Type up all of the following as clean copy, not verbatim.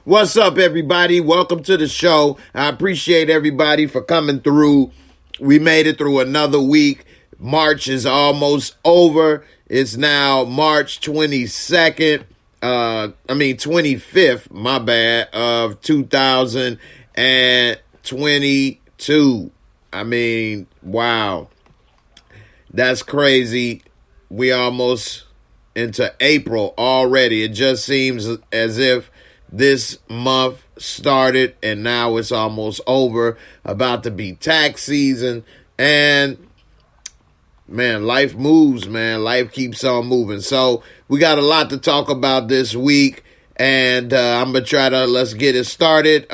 What's up, everybody? Welcome to the show. I appreciate everybody for coming through. We made it through another week. March is almost over. It's now March 22nd. 25th, my bad, of 2022. I mean, wow. That's crazy. We almost into April already. It just seems as if this month started and now it's almost over, about to be tax season. And man, life moves, man. Life keeps on moving. So we got a lot to talk about this week, and I'm going to let's get it started.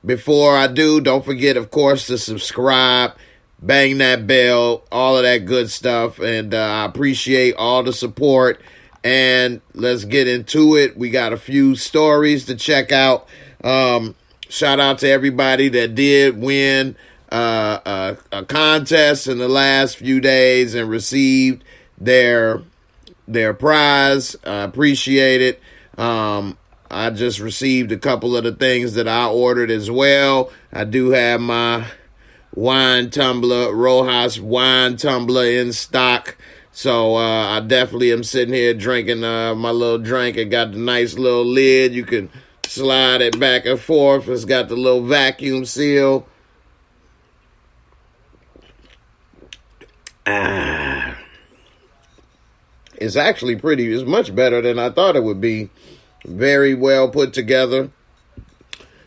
Before I do, don't forget, of course, to subscribe, bang that bell, all of that good stuff. And I appreciate all the support. And let's get into it. We got a few stories to check out. Shout out to everybody that did win a contest in the last few days and received their prize. I appreciate it. I just received a couple of the things that I ordered as well. I do have my wine tumbler, Rojas wine tumbler in stock. So I definitely am sitting here drinking my little drink. It got the nice little lid. You can slide it back and forth. It's got the little vacuum seal. It's actually it's much better than I thought it would be. Very well put together.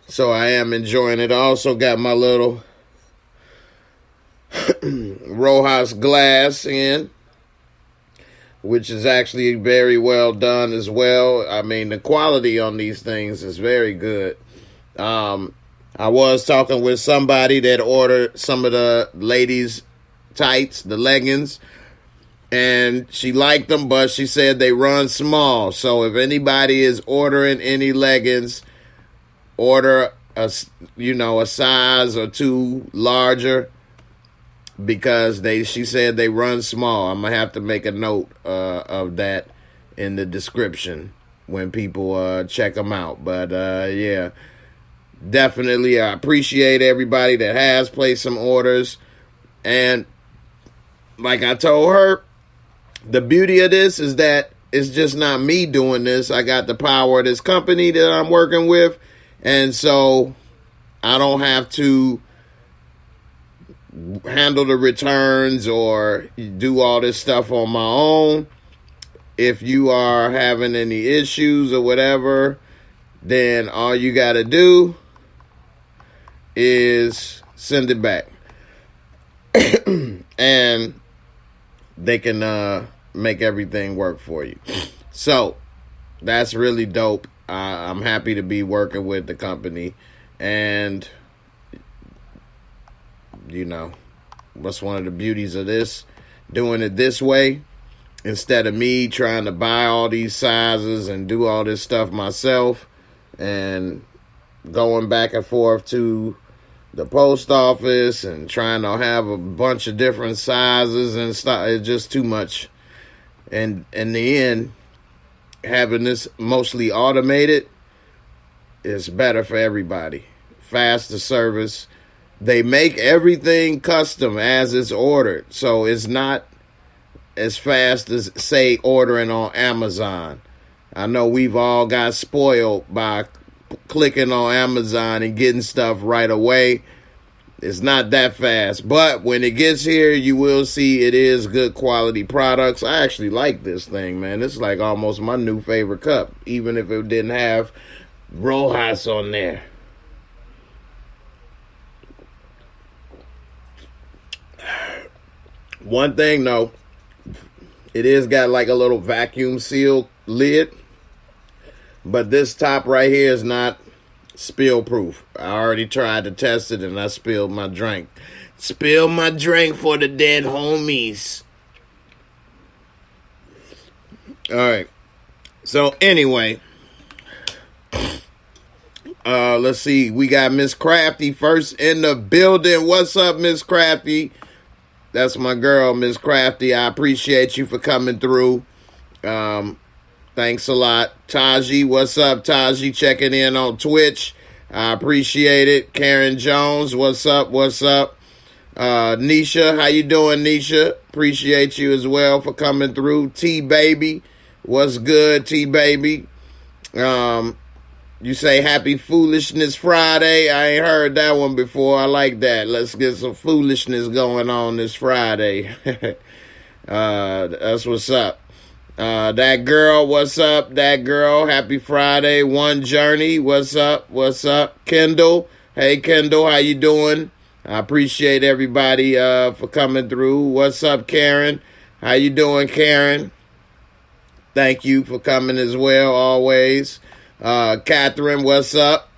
So I am enjoying it. I also got my little Rojas glass in, which is actually very well done as well. I mean, the quality on these things is very good. I was talking with somebody that ordered some of the ladies' tights, the leggings, and she liked them, but she said they run small. So if anybody is ordering any leggings, order a size or two larger, because she said they run small. I'm gonna have to make a note of that in the description when people check them out. But yeah, definitely I appreciate everybody that has placed some orders. And like I told her, the beauty of this is that it's just not me doing this. I got the power of this company that I'm working with, and so I don't have to handle the returns or do all this stuff on my own. If you are having any issues or whatever, then all you got to do is send it back. And they can make everything work for you. So that's really dope. I'm happy to be working with the company. And what's one of the beauties of this? Doing it this way, instead of me trying to buy all these sizes and do all this stuff myself and going back and forth to the post office and trying to have a bunch of different sizes and stuff. It's just too much. And in the end, having this mostly automated is better for everybody. Faster service. They make everything custom as it's ordered. So it's not as fast as, say, ordering on Amazon. I know we've all got spoiled by clicking on Amazon and getting stuff right away. It's not that fast. But when it gets here, you will see it is good quality products. I actually like this thing, man. It's like almost my new favorite cup, even if it didn't have Rojas on there. One thing, though, it is got like a little vacuum seal lid, but this top right here is not spill proof. I already tried to test it and I spilled my drink. Spilled my drink for the dead homies. All right. So anyway, let's see. We got Miss Crafty first in the building. What's up, Miss Crafty? That's my girl, Miss Crafty. I appreciate you for coming through. Thanks a lot. Taji, what's up, Taji? Checking in on Twitch. I appreciate it. Karen Jones, what's up? What's up? Nisha, how you doing, Nisha? Appreciate you as well for coming through. T-Baby, what's good, T-Baby? You say Happy Foolishness Friday. I ain't heard that one before. I like that. Let's get some foolishness going on this Friday. That's what's up. That girl, what's up? That girl, happy Friday. One Journey, what's up? What's up? Kendall, hey Kendall, how you doing? I appreciate everybody for coming through. What's up, Karen? How you doing, Karen? Thank you for coming as well, always. Catherine, what's up?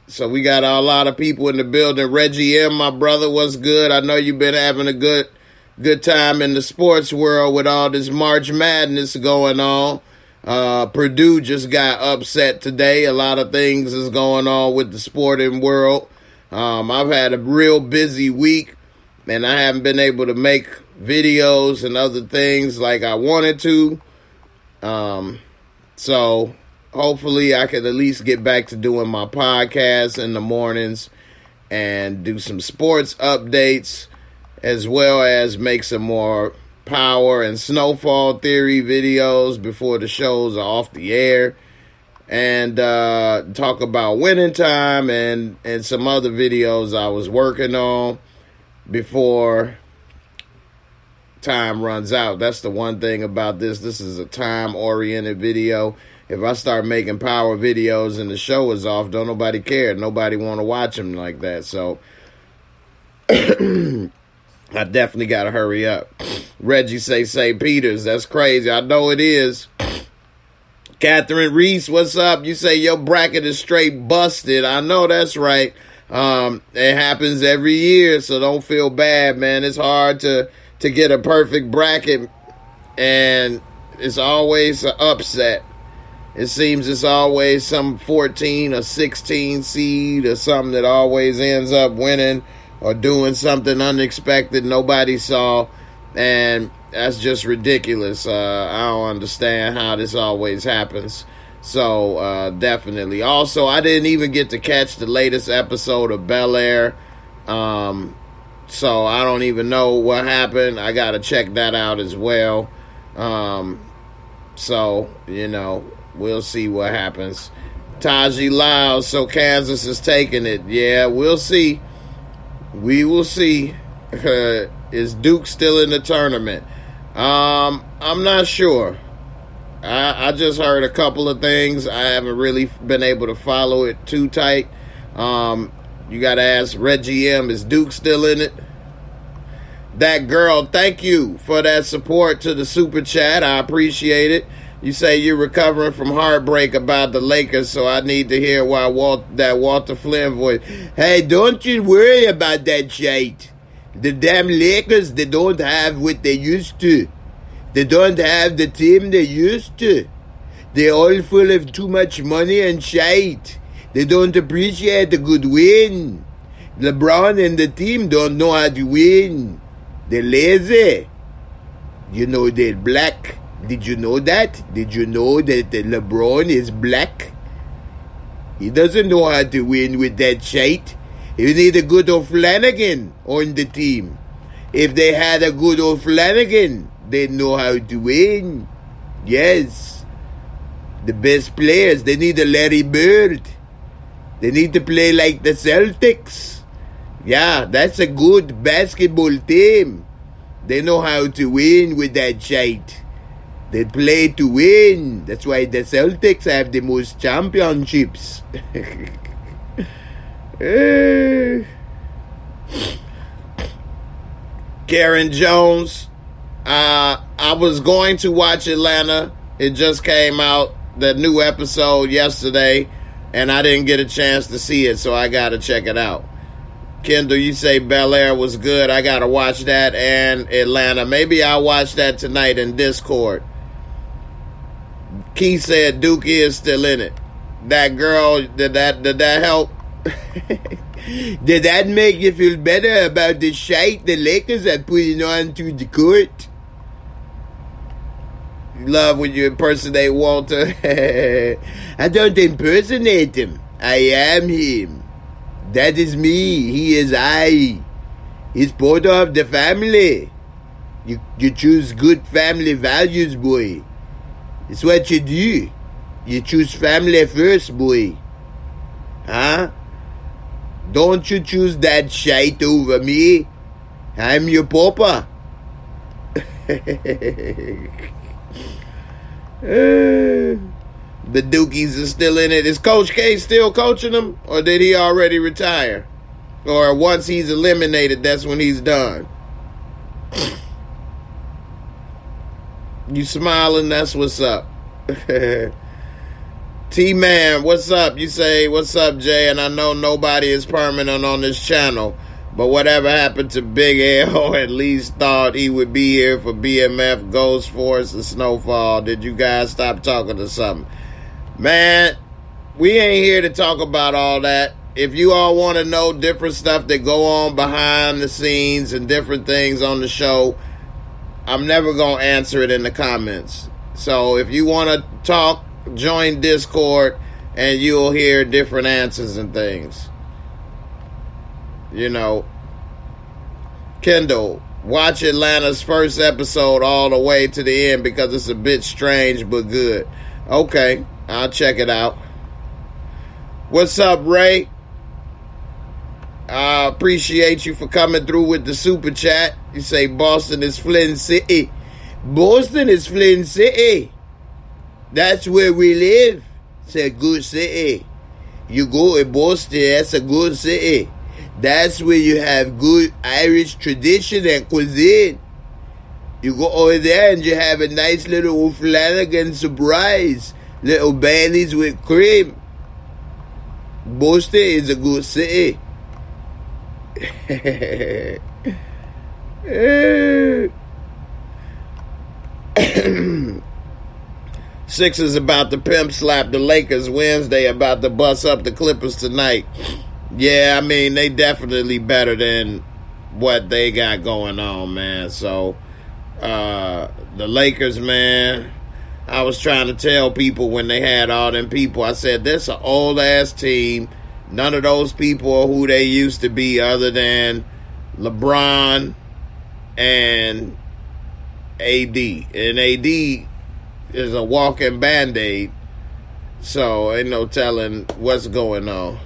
So we got a lot of people in the building. Reggie M, my brother, what's good? I know you've been having a good time in the sports world with all this March Madness going on. Purdue just got upset today. A lot of things is going on with the sporting world. I've had a real busy week, and I haven't been able to make videos and other things like I wanted to. So hopefully I can at least get back to doing my podcast in the mornings and do some sports updates, as well as make some more power and snowfall theory videos before the shows are off the air, and talk about winning time and some other videos I was working on before time runs out. That's the one thing about this. This is a time-oriented video. If I start making power videos and the show is off, don't nobody care. Nobody want to watch them like that. So I definitely got to hurry up. Reggie say St. Peter's. That's crazy. I know it is. Catherine Reese, what's up? You say your bracket is straight busted. I know that's right. It happens every year, so don't feel bad, man. It's hard to get a perfect bracket, and it's always an upset. It seems it's always some 14 or 16 seed or something that always ends up winning or doing something unexpected nobody saw, and that's just ridiculous. I don't understand how this always happens. So definitely. Also, I didn't even get to catch the latest episode of Bel Air, so I don't even know what happened. I got to check that out as well. So, we'll see what happens. Taji Lyles, so Kansas is taking it. Yeah, we'll see. We will see. Is Duke still in the tournament? I'm not sure. I just heard a couple of things. I haven't really been able to follow it too tight. You got to ask Reggie M, is Duke still in it? That girl, thank you for that support to the super chat. I appreciate it. You say you're recovering from heartbreak about the Lakers, so I need to hear why that Walter Flynn voice. Hey, don't you worry about that shit. The damn Lakers, they don't have what they used to. They don't have the team they used to. They're all full of too much money and shit. They don't appreciate a good win. LeBron and the team don't know how to win. They're lazy. They're black. Did you know that? Did you know that LeBron is black? He doesn't know how to win with that shit. You need a good old Flanagan on the team. If they had a good old Flanagan, they'd know how to win. Yes. The best players, they need a Larry Bird. They need to play like the Celtics. Yeah, that's a good basketball team. They know how to win with that shit. They play to win. That's why the Celtics have the most championships. Karen Jones. I was going to watch Atlanta. It just came out, the new episode yesterday, and I didn't get a chance to see it, so I got to check it out. Kendall, you say Bel Air was good. I got to watch that, and Atlanta. Maybe I'll watch that tonight in Discord. Key said Duke is still in it. That girl, did that help? Did that make you feel better about the shite the Lakers are putting on to the court? love when you impersonate Walter. I don't impersonate him. I am him. That is me. He is I. He's part of the family. You choose good family values, boy. It's what you do. You choose family first, boy. Huh? Don't you choose that shite over me. I'm your papa. The Dukies are still in it. Is Coach K still coaching them? Or did he already retire? Or once he's eliminated, that's when he's done? You smiling, that's what's up. T-Man, what's up? You say, what's up, Jay? And I know nobody is permanent on this channel, but whatever happened to Big L, at least thought he would be here for BMF, Ghost Force, and Snowfall. Did you guys stop talking to something? Man, we ain't here to talk about all that. If you all want to know different stuff that go on behind the scenes and different things on the show, I'm never going to answer it in the comments. So if you want to talk, join Discord and you'll hear different answers and things. You know, Kendall, watch Atlanta's first episode all the way to the end because it's a bit strange but good. Okay, I'll check it out. What's up, Ray? I appreciate you for coming through with the super chat. You say Boston is Flint City. Boston is Flint City. That's where we live. It's a good city. You go to Boston, that's a good city. That's where you have good Irish tradition and cuisine. You go over there and you have a nice little Flanagan surprise. Little Baileys with cream. Boston is a good city. Sixers about to pimp slap the Lakers Wednesday, about to bust up the Clippers tonight. Yeah, I mean, they definitely better than what they got going on, man. So, the Lakers, man, I was trying to tell people when they had all them people, I said, this an old-ass team. None of those people are who they used to be other than LeBron and AD. And AD is a walking Band-Aid. So ain't no telling what's going on.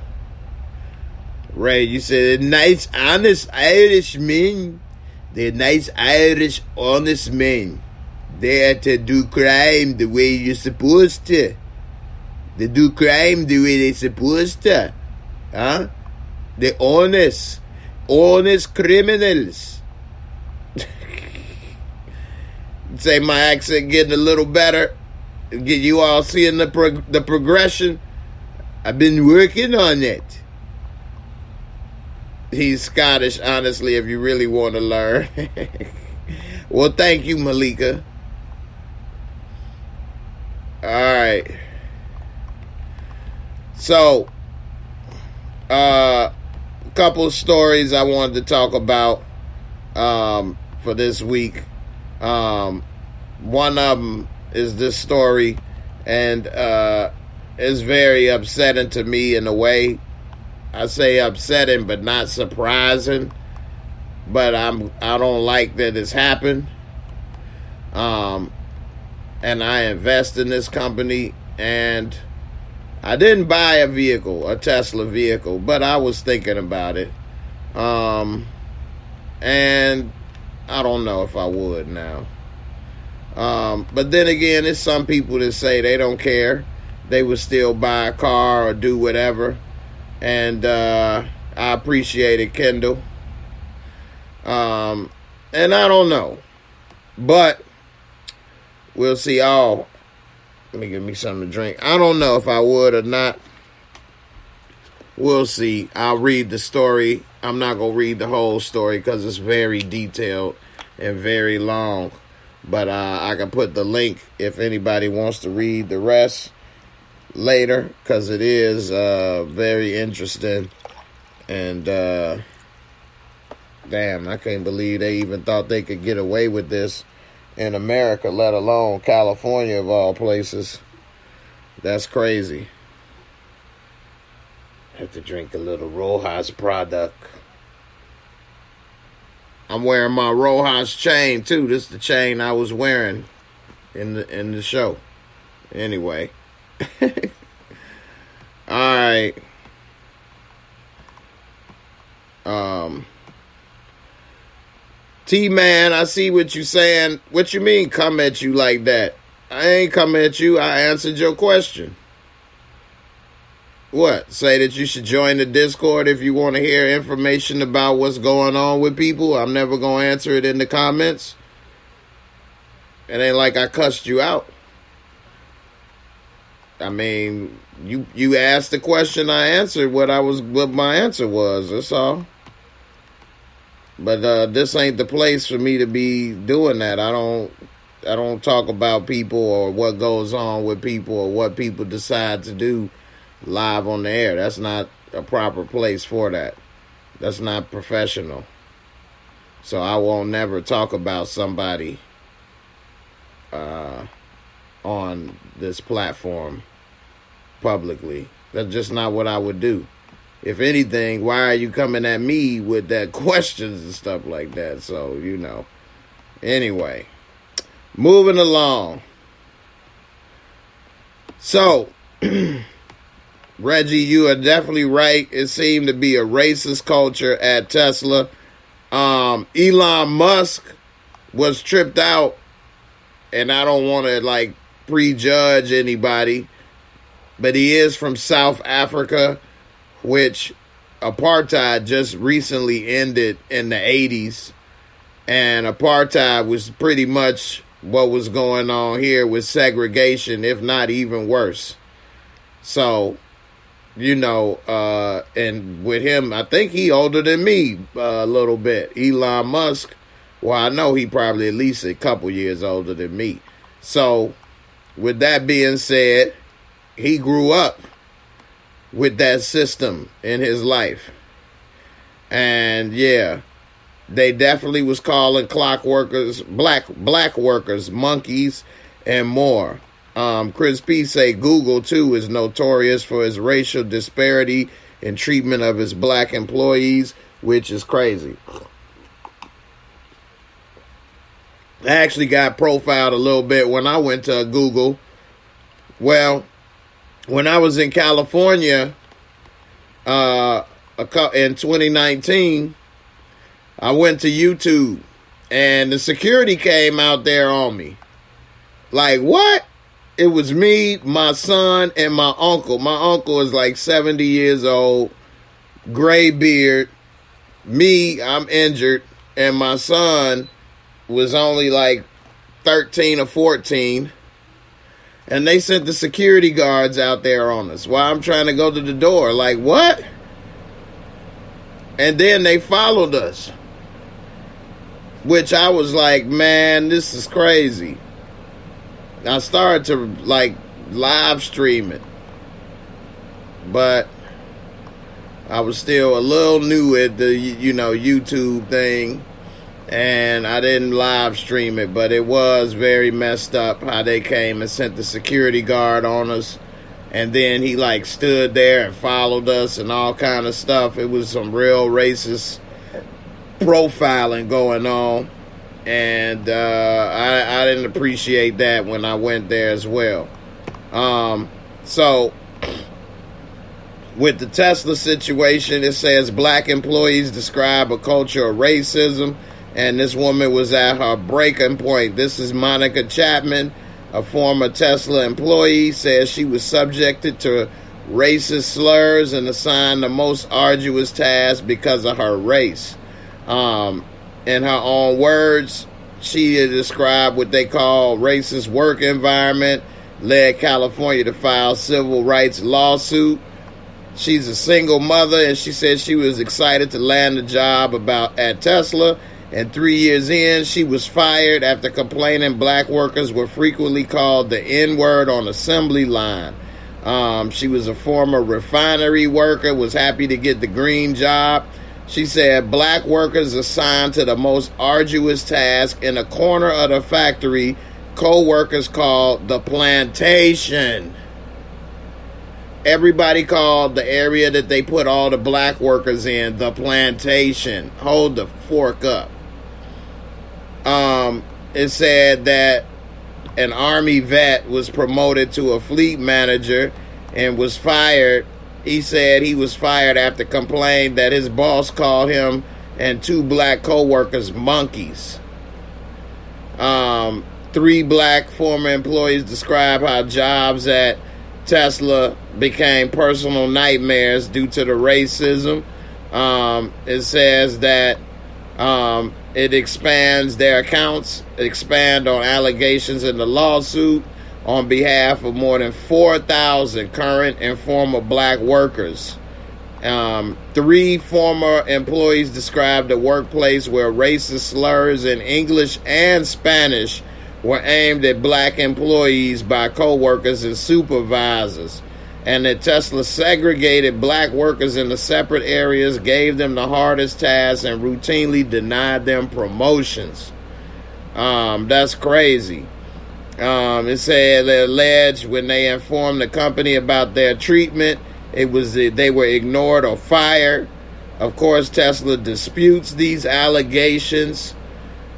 Ray, you said they're nice, honest Irish men. They're nice Irish, honest men. They're to do crime the way you're supposed to. They do crime the way they're supposed to. Huh? They're honest criminals. Say my accent getting a little better. Get you all seeing the progression. I've been working on it. He's Scottish, honestly, if you really want to learn. Well, thank you, Malika. All right. So, a couple of stories I wanted to talk about for this week. One of them is this story, and it's very upsetting to me in a way. I say upsetting, but not surprising. But I don't like that it's happened. And I invest in this company, and I didn't buy a vehicle, a Tesla vehicle, but I was thinking about it. And I don't know if I would now. But then again, there's some people that say they don't care. They would still buy a car or do whatever. And I appreciate it, Kendall. And I don't know. But we'll see. Oh, let me give me something to drink. I don't know if I would or not. We'll see. I'll read the story. I'm not going to read the whole story because it's very detailed and very long. But I can put the link if anybody wants to read the rest later, because it is very interesting. And damn, I can't believe they even thought they could get away with this in America, let alone California of all places. That's crazy. Have to drink a little Rojas product. I'm wearing my Rojas chain too. This is the chain I was wearing in the show. Anyway. Alright. T-Man, I see what you saying. What you mean come at you like that? I ain't come at you. I answered your question. What? Say that you should join the Discord if you want to hear information about what's going on with people. I'm never going to answer it in the comments. It ain't like I cussed you out. I mean, you asked the question, I answered what my answer was. That's all. But this ain't the place for me to be doing that. I don't talk about people or what goes on with people or what people decide to do live on the air. That's not a proper place for that. That's not professional. So I won't never talk about somebody on this platform publicly. That's just not what I would do. If anything, why are you coming at me with that questions and stuff like that? So, you know. Anyway, moving along. So, Reggie, you are definitely right. It seemed to be a racist culture at Tesla. Elon Musk was tripped out, and I don't want to prejudge anybody, but he is from South Africa, which apartheid just recently ended in the 80s. And apartheid was pretty much what was going on here with segregation, if not even worse. So, you know, and with him, I think he older than me a little bit. Elon Musk, well, I know he probably at least a couple years older than me. So, with that being said, he grew up with that system in his life. And yeah, they definitely was calling clock workers, black workers, monkeys, and more. Chris P say Google too is notorious for its racial disparity in treatment of its black employees, which is crazy. I actually got profiled a little bit when I went to Google. Well, when I was in California in 2019, I went to YouTube and the security came out there on me. Like, what? It was me, my son, and my uncle. My uncle is like 70 years old, gray beard. Me, I'm injured, and my son was only like 13 or 14. And they sent the security guards out there on us while I'm trying to go to the door. Like, what? And then they followed us. Which I was like, man, this is crazy. I started to, live stream it. But I was still a little new at the, YouTube thing. And I didn't live stream it, but it was very messed up how they came and sent the security guard on us. And then he stood there and followed us and all kind of stuff. It was some real racist profiling going on. And I didn't appreciate that when I went there as well. So with the Tesla situation, it says black employees describe a culture of racism. And this woman was at her breaking point. This is Monica Chapman, a former Tesla employee, says she was subjected to racist slurs and assigned the most arduous task because of her race. In her own words, she described what they call racist work environment, led California to file civil rights lawsuit. She's a single mother, and she said she was excited to land a job at Tesla. And 3 years in, she was fired after complaining black workers were frequently called the N-word on assembly line. She was a former refinery worker, was happy to get the green job. She said black workers assigned to the most arduous task in a corner of the factory co-workers called the plantation. Everybody called the area that they put all the black workers in the plantation. Hold the fork up. It said that an Army vet was promoted to a fleet manager and was fired. He said he was fired after complaining that his boss called him and two black co-workers monkeys. 3 black former employees describe how jobs at Tesla became personal nightmares due to the racism. It says that it expands their accounts, expand on allegations in the lawsuit on behalf of more than 4,000 current and former black workers. 3 former employees described a workplace where racist slurs in English and Spanish were aimed at black employees by co-workers and supervisors, and that Tesla segregated black workers into separate areas, gave them the hardest tasks, and routinely denied them promotions. That's crazy. It said they alleged when they informed the company about their treatment, they were ignored or fired. Of course, Tesla disputes these allegations,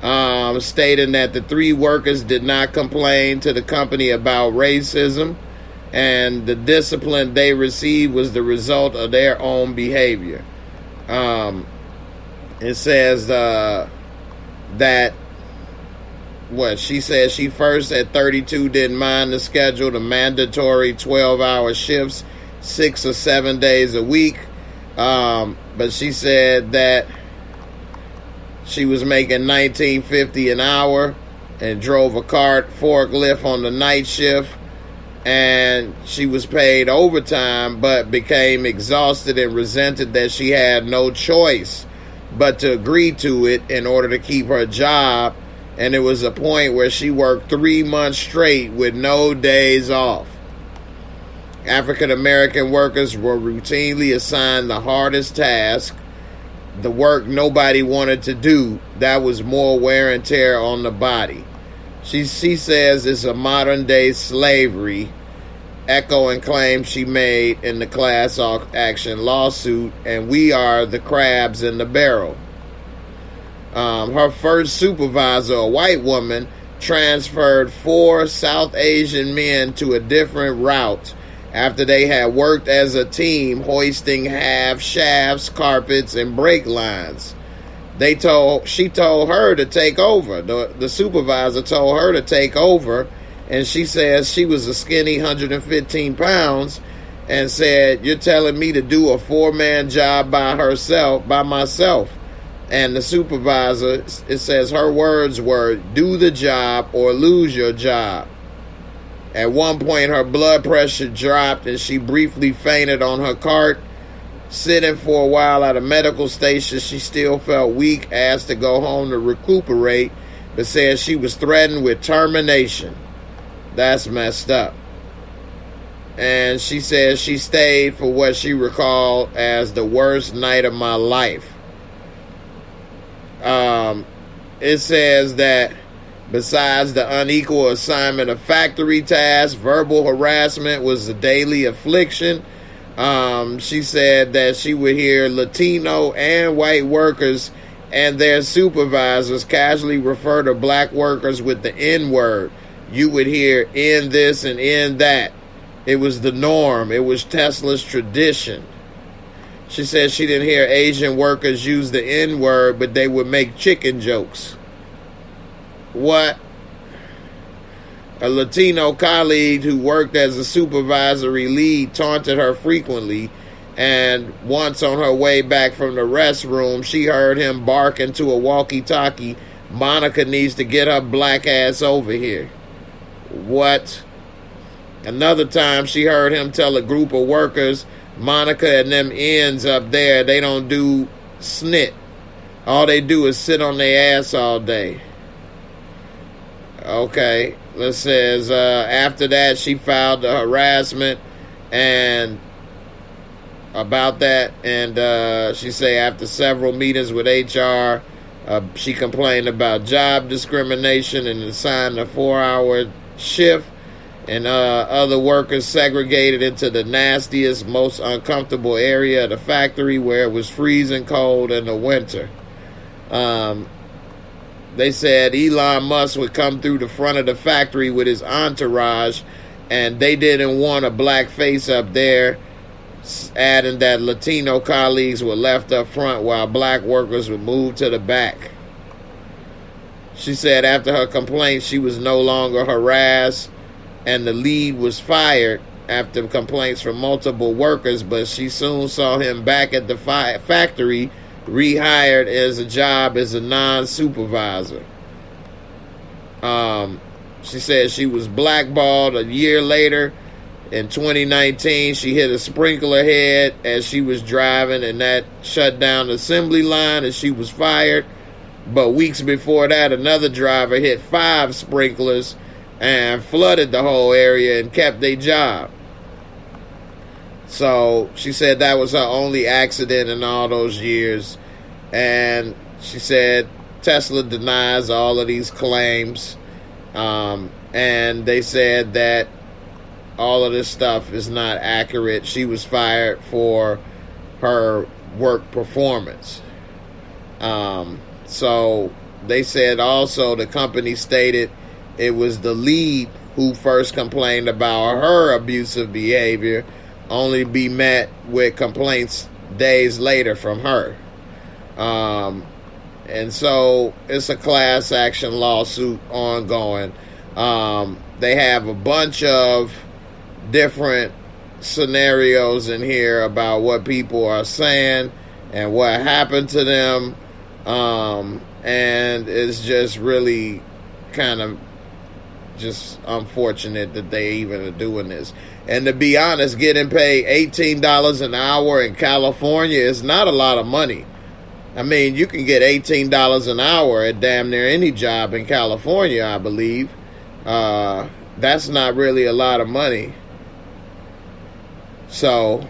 stating that the 3 workers did not complain to the company about racism, and the discipline they received was the result of their own behavior. It says that she said she first at 32 didn't mind the schedule, the mandatory 12-hour shifts, 6 or 7 days a week. But she said that she was making $19.50 an hour and drove a cart forklift on the night shift, and she was paid overtime, but became exhausted and resented that she had no choice but to agree to it in order to keep her job. And it was a point where she worked 3 months straight with no days off. African American workers were routinely assigned the hardest task, the work nobody wanted to do. That was more wear and tear on the body. She says it's a modern day slavery, echoing claims she made in the class action lawsuit, and we are the crabs in the barrel. Her first supervisor, a white woman, transferred 4 South Asian men to a different route after they had worked as a team hoisting half shafts, carpets, and brake lines. She told her to take over. The supervisor told her to take over, and she says she was a skinny 115 pounds and said, "You're telling me to do a 4-man job by myself." And the supervisor, it says her words were, "Do the job or lose your job." At one point, her blood pressure dropped and she briefly fainted on her cart. Sitting for a while at a medical station, she still felt weak, asked to go home to recuperate, but said she was threatened with termination. That's messed up. And she says she stayed for what she recalled as the worst night of my life. It says that besides the unequal assignment of factory tasks, verbal harassment was a daily affliction. She said that she would hear Latino and white workers and their supervisors casually refer to black workers with the N-word. You would hear "in this" and "in that." It was the norm. It was Tesla's tradition. She said she didn't hear Asian workers use the N-word, but they would make chicken jokes. What? A Latino colleague who worked as a supervisory lead taunted her frequently, and once on her way back from the restroom, she heard him bark into a walkie-talkie, "Monica needs to get her black ass over here." What? Another time she heard him tell a group of workers, "Monica and them ends up there, they don't do snit. All they do is sit on their ass all day." Okay, it says after that she filed the harassment, and about that, and she say after several meetings with HR, she complained about job discrimination and assigned a 4-hour shift, and other workers segregated into the nastiest, most uncomfortable area of the factory where it was freezing cold in the winter. They said Elon Musk would come through the front of the factory with his entourage, and they didn't want a black face up there, adding that Latino colleagues were left up front while black workers were moved to the back. She said after her complaint, she was no longer harassed, and the lead was fired after complaints from multiple workers, but she soon saw him back at the factory, rehired as a job as a non-supervisor. She said she was blackballed a year later. In 2019, she hit a sprinkler head as she was driving, and that shut down the assembly line, and she was fired. But weeks before that, another driver hit 5 sprinklers and flooded the whole area and kept their job. So she said that was her only accident in all those years. And she said Tesla denies all of these claims. And they said that all of this stuff is not accurate. She was fired for her work performance. So they said also the company stated it was the lead who first complained about her abusive behavior, only to be met with complaints days later from her. And so it's a class action lawsuit ongoing. They have a bunch of different scenarios in here about what people are saying and what happened to them. And it's just really kind of just unfortunate that they even are doing this. And to be honest, getting paid $18 an hour in California is not a lot of money. I mean, you can get $18 an hour at damn near any job in California, I believe. That's not really a lot of money. So,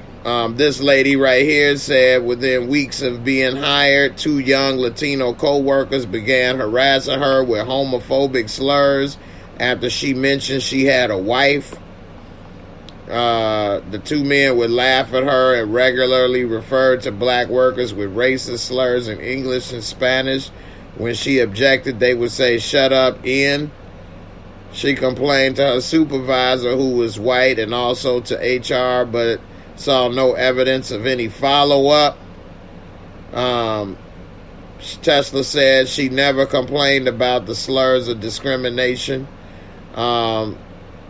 this lady right here said within weeks of being hired, 2 young Latino co-workers began harassing her with homophobic slurs after she mentioned she had a wife. The 2 men would laugh at her and regularly referred to black workers with racist slurs in English and Spanish. When she objected, they would say, "Shut up, Ian." She complained to her supervisor, who was white, and also to HR, but saw no evidence of any follow-up. Tesla said she never complained about the slurs or discrimination.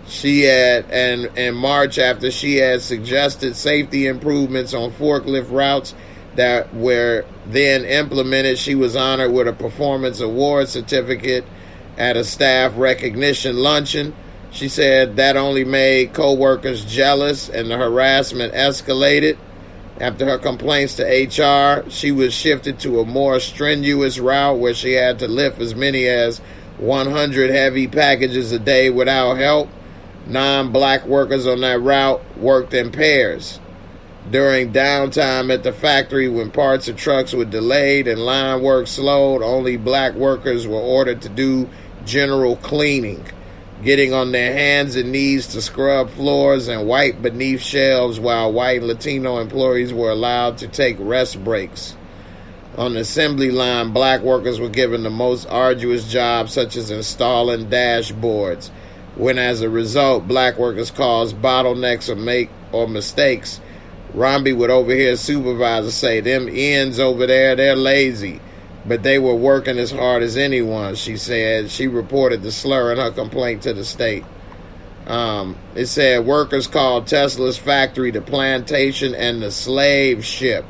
She had, and in March, after she had suggested safety improvements on forklift routes that were then implemented, she was honored with a performance award certificate at a staff recognition luncheon. She said that only made co-workers jealous, and the harassment escalated. After her complaints to HR, she was shifted to a more strenuous route where she had to lift as many as 100 heavy packages a day without help. Non-black workers on that route worked in pairs. During downtime at the factory, when parts of trucks were delayed and line work slowed, only black workers were ordered to do general cleaning, getting on their hands and knees to scrub floors and wipe beneath shelves, while white Latino employees were allowed to take rest breaks. On the assembly line, black workers were given the most arduous jobs, such as installing dashboards, when as a result, black workers caused bottlenecks or mistakes. Romby would overhear supervisors say, "Them ends over there, they're lazy." But they were working as hard as anyone, she said. She reported the slur in her complaint to the state. It said workers called Tesla's factory the plantation and the slave ship,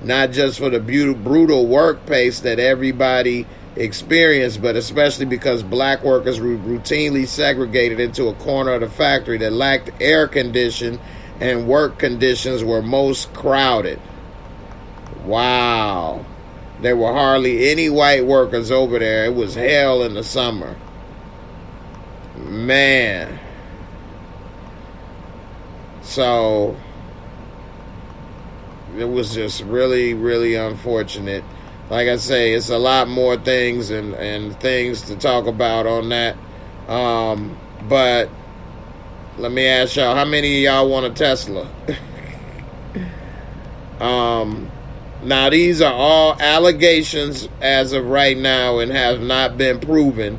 not just for the brutal work pace that everybody experienced, but especially because black workers were routinely segregated into a corner of the factory that lacked air conditioning and work conditions were most crowded. Wow. There were hardly any white workers over there. It was hell in the summer. Man. So, it was just really, really unfortunate. Like I say, it's a lot more things and things to talk about on that. But let me ask y'all, how many of y'all want a Tesla? Now, these are all allegations as of right now and have not been proven.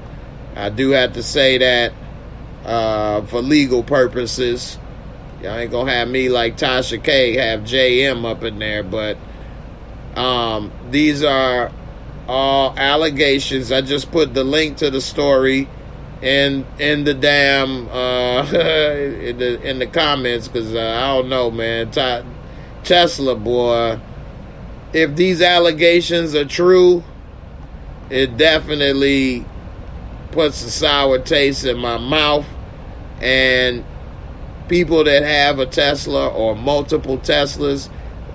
I do have to say that for legal purposes. Y'all ain't gonna have me like Tasha K have JM up in there, but these are all allegations. I just put the link to the story in the damn in the comments, because I don't know, man. Tesla, boy, if these allegations are true, it definitely puts a sour taste in my mouth. And people that have a Tesla or multiple Teslas,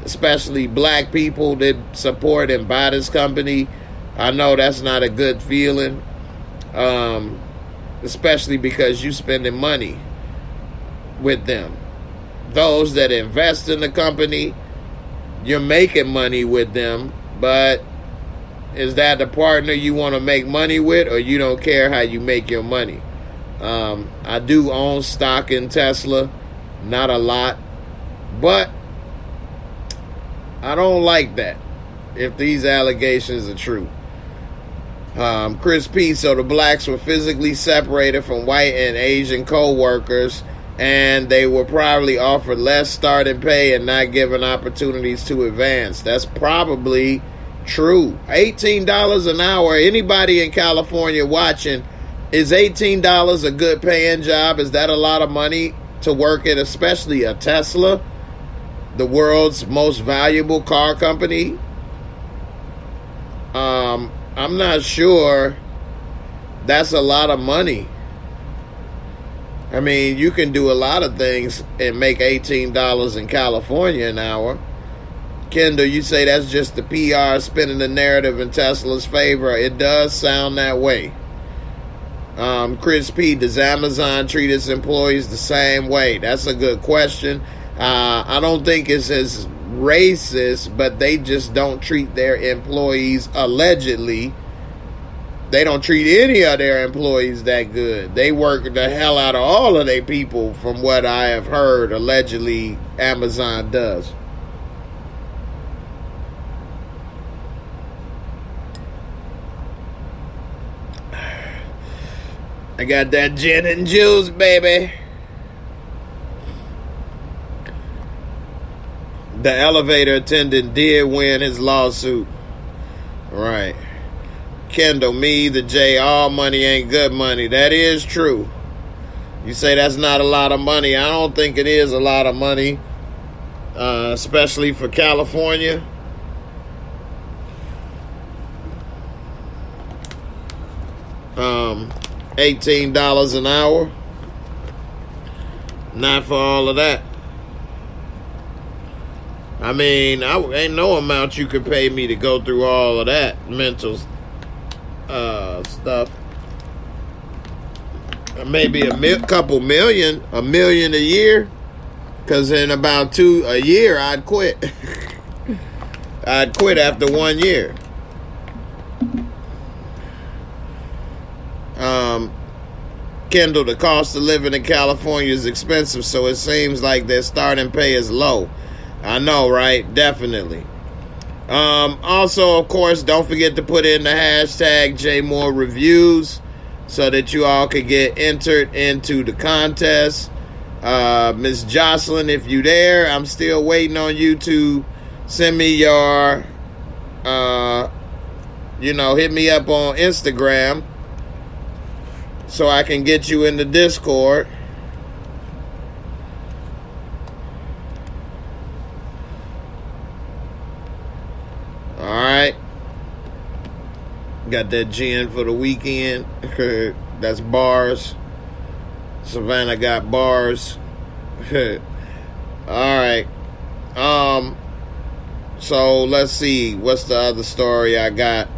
especially black people that support and buy this company, I know that's not a good feeling, especially because you spending money with them. Those that invest in the company, you're making money with them, but is that the partner you want to make money with, or you don't care how you make your money? I do own stock in Tesla, not a lot, but I don't like that if these allegations are true. Chris P. So the blacks were physically separated from white and Asian co-workers, and they were probably offered less starting pay and not given opportunities to advance. That's probably true. $18 an hour. Anybody in California watching, is $18 a good paying job? Is that a lot of money to work at, especially a Tesla, the world's most valuable car company? I'm not sure that's a lot of money. I mean, you can do a lot of things and make $18 in California an hour. Kendall, you say that's just the PR spinning the narrative in Tesla's favor. It does sound that way. Chris P., does Amazon treat its employees the same way? That's a good question. I don't think it's as racist, but they just don't treat their employees, allegedly. They don't treat any of their employees that good. They work the hell out of all of their people, from what I have heard, allegedly Amazon does. I got that gin and juice, baby. The elevator attendant did win his lawsuit. Right. Kendall, me, the J, all money ain't good money. That is true. You say that's not a lot of money. I don't think it is a lot of money, especially for California. $18 an hour. Not for all of that. I mean, ain't no amount you could pay me to go through all of that mental stuff. Maybe a million a year. Because in about a year, I'd quit. I'd quit after 1 year. Kendall, the cost of living in California is expensive, so it seems like their starting pay is low. I know, right? Definitely. Also, of course, don't forget to put in the hashtag JAYMOOREREVIEWS so that you all could get entered into the contest. Miss Jocelyn, if you there, I'm still waiting on you to send me your, hit me up on Instagram so I can get you in the Discord. Alright. Got that gin for the weekend. That's bars. Savannah got bars. Alright. So let's see. What's the other story I got?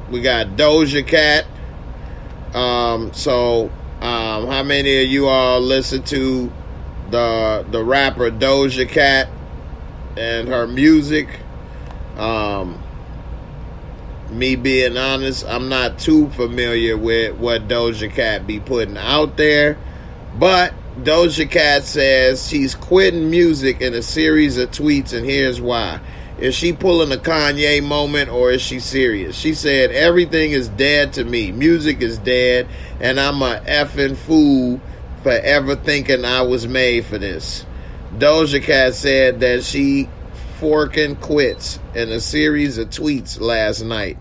We got Doja Cat. How many of you all listen to the rapper Doja Cat? and her music. Me being honest, I'm not too familiar with what Doja Cat be putting out there, but Doja Cat says she's quitting music in a series of tweets, and here's why. Is she pulling a Kanye moment, or is she serious? She said, everything is dead to me. Music is dead, and I'm a effing fool for ever thinking I was made for this. Doja Cat said that she forking quits in a series of tweets last night.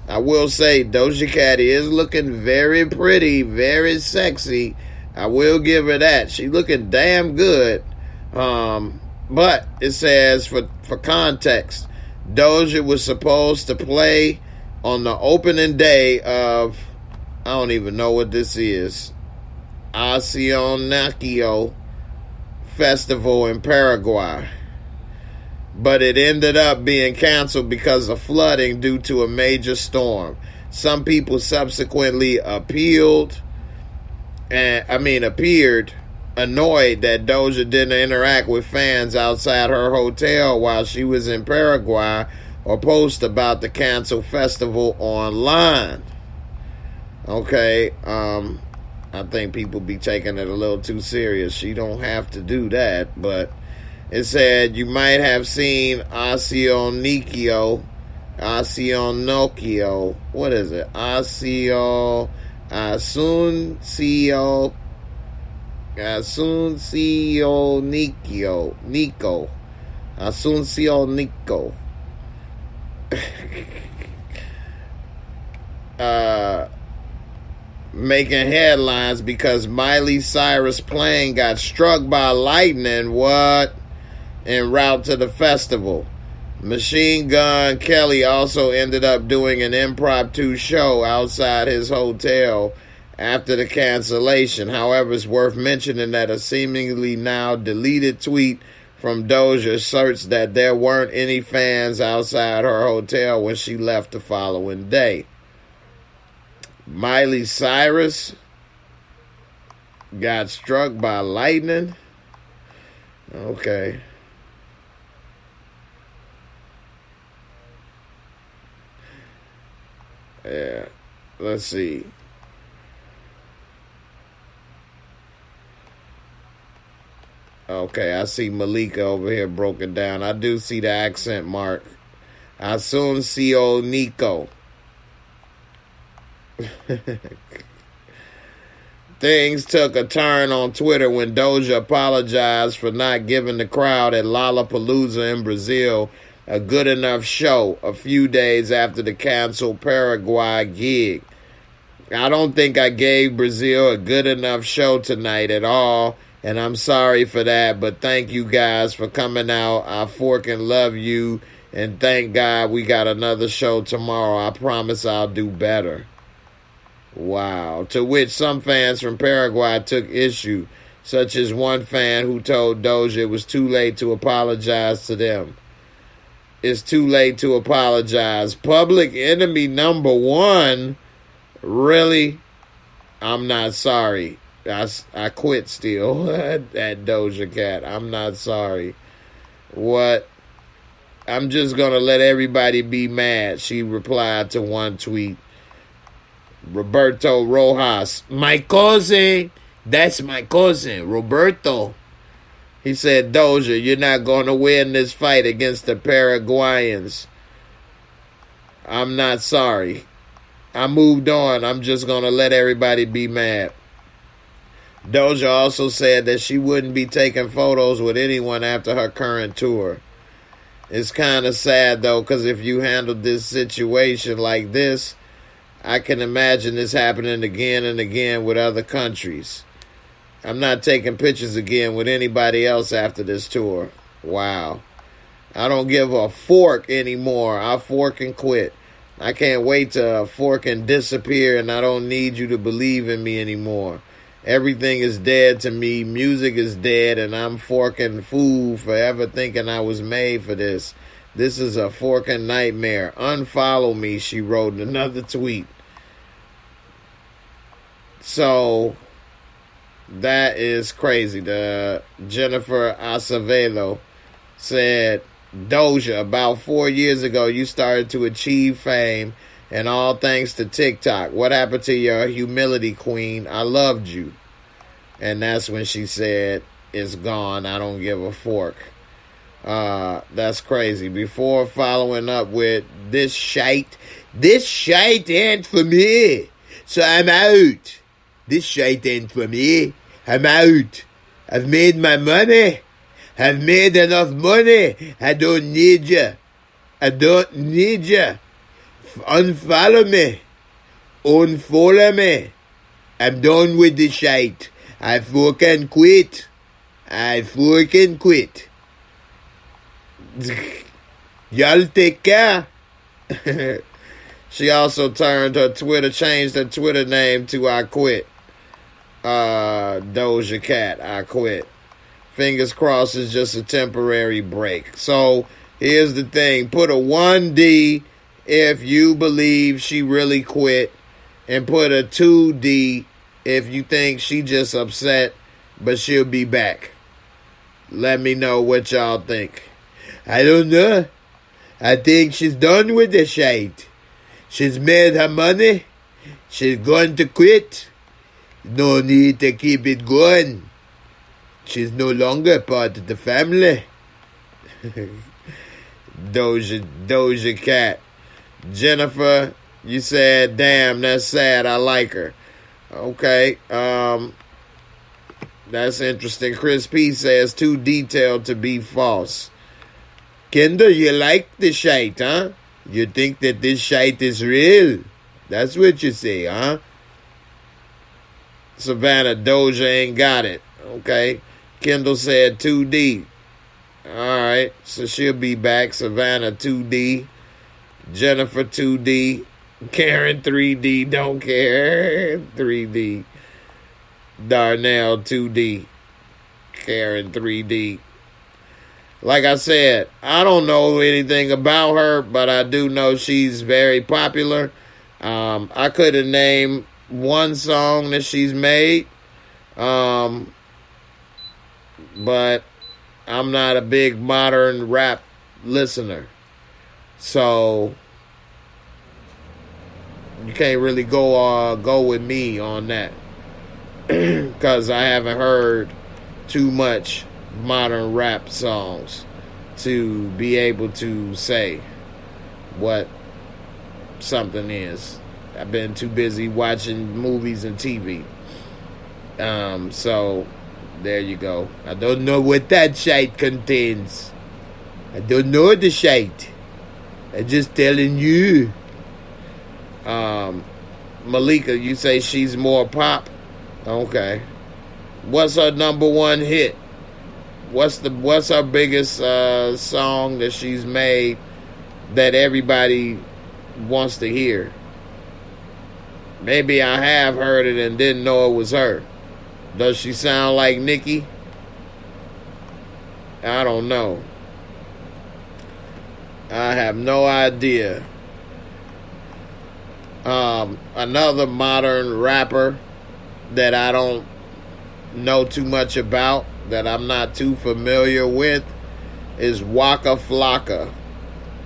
I will say Doja Cat is looking very pretty, very sexy. I will give her that. She looking damn good. But it says, for context, Doja was supposed to play on the opening day of, I don't even know what this is, Accion Festival in Paraguay. But it ended up being canceled because of flooding due to a major storm. Some people subsequently appeared annoyed that Doja didn't interact with fans outside her hotel while she was in Paraguay or post about the canceled festival online. Okay, I think people be taking it a little too serious. She don't have to do that, but it said you might have seen Asuncio. What is it? Asuncio Nico. Making headlines because Miley Cyrus' plane got struck by lightning. What? En route to the festival. Machine Gun Kelly also ended up doing an impromptu show outside his hotel after the cancellation. However, it's worth mentioning that a seemingly now deleted tweet from Doja asserts that there weren't any fans outside her hotel when she left the following day. Miley Cyrus got struck by lightning. Okay. Yeah. Let's see. Okay, I see Malika over here broken down. I do see the accent mark. Asuncio Nico. Things took a turn on Twitter when Doja apologized for not giving the crowd at Lollapalooza in Brazil a good enough show a few days after the canceled Paraguay gig. I don't think I gave Brazil a good enough show tonight at all, and I'm sorry for that, but thank you guys for coming out. I forking love you, and thank God we got another show tomorrow. I promise I'll do better. Wow. To which some fans from Paraguay took issue, such as one fan who told Doja it was too late to apologize to them. It's too late to apologize. Public enemy number one? Really? I'm not sorry. I quit still at Doja Cat. I'm not sorry. What? I'm just going to let everybody be mad, she replied to one tweet. Roberto Rojas. My cousin. That's my cousin, Roberto. He said, Doja, you're not going to win this fight against the Paraguayans. I'm not sorry. I moved on. I'm just going to let everybody be mad. Doja also said that she wouldn't be taking photos with anyone after her current tour. It's kind of sad, though, because if you handled this situation like this, I can imagine this happening again and again with other countries. I'm not taking pictures again with anybody else after this tour. Wow. I don't give a fork anymore. I fork and quit. I can't wait to fork and disappear, and I don't need you to believe in me anymore. Everything is dead to me. Music is dead, and I'm forking fool forever thinking I was made for this. This is a forking nightmare. Unfollow me, she wrote in another tweet. So, that is crazy. The Jennifer Acevedo said, Doja, about 4 years ago, you started to achieve fame, and all thanks to TikTok. What happened to your humility, queen? I loved you. And that's when she said, it's gone. I don't give a fork. That's crazy. Before following up with this shite ain't for me. So I'm out. This shite ain't for me. I'm out. I've made my money. I've made enough money. I don't need you. I don't need you. Unfollow me. Unfollow me. I'm done with this shite. I fucking quit. I fucking quit. Y'all take care. She also changed her Twitter name to I Quit. Doja Cat, I Quit. Fingers crossed it's just a temporary break. So here's the thing. Put a 1D if you believe she really quit. And put a 2D if you think she just upset, but she'll be back. Let me know what y'all think. I don't know. I think she's done with the shit. She's made her money. She's going to quit. No need to keep it going. She's no longer part of the family. Doja Cat. Jennifer, you said, damn, that's sad. I like her. Okay. That's interesting. Chris P says, too detailed to be false. Kendall, you like the shite, huh? You think that this shite is real? That's what you say, huh? Savannah, Doja ain't got it. Okay. Kendall said 2D. Alright, so she'll be back. Savannah, 2D. Jennifer, 2D. Karen, 3D. Don't care. 3D. Darnell, 2D. Karen, 3D. Like I said, I don't know anything about her, but I do know she's very popular. I couldn't name one song that she's made, but I'm not a big modern rap listener, so you can't really go with me on that because I haven't heard too much modern rap songs to be able to say what something is. I've been too busy watching movies and TV. So there you go. I don't know what that shite contains. I don't know the shite. I'm just telling you. Malika, you say she's more pop? Okay. What's her number one hit? What's her biggest song that she's made that everybody wants to hear? Maybe I have heard it and didn't know it was her. Does she sound like Nicki? I don't know. I have no idea. Another modern rapper that I don't know too much about, that I'm not too familiar with, is Waka Flocka.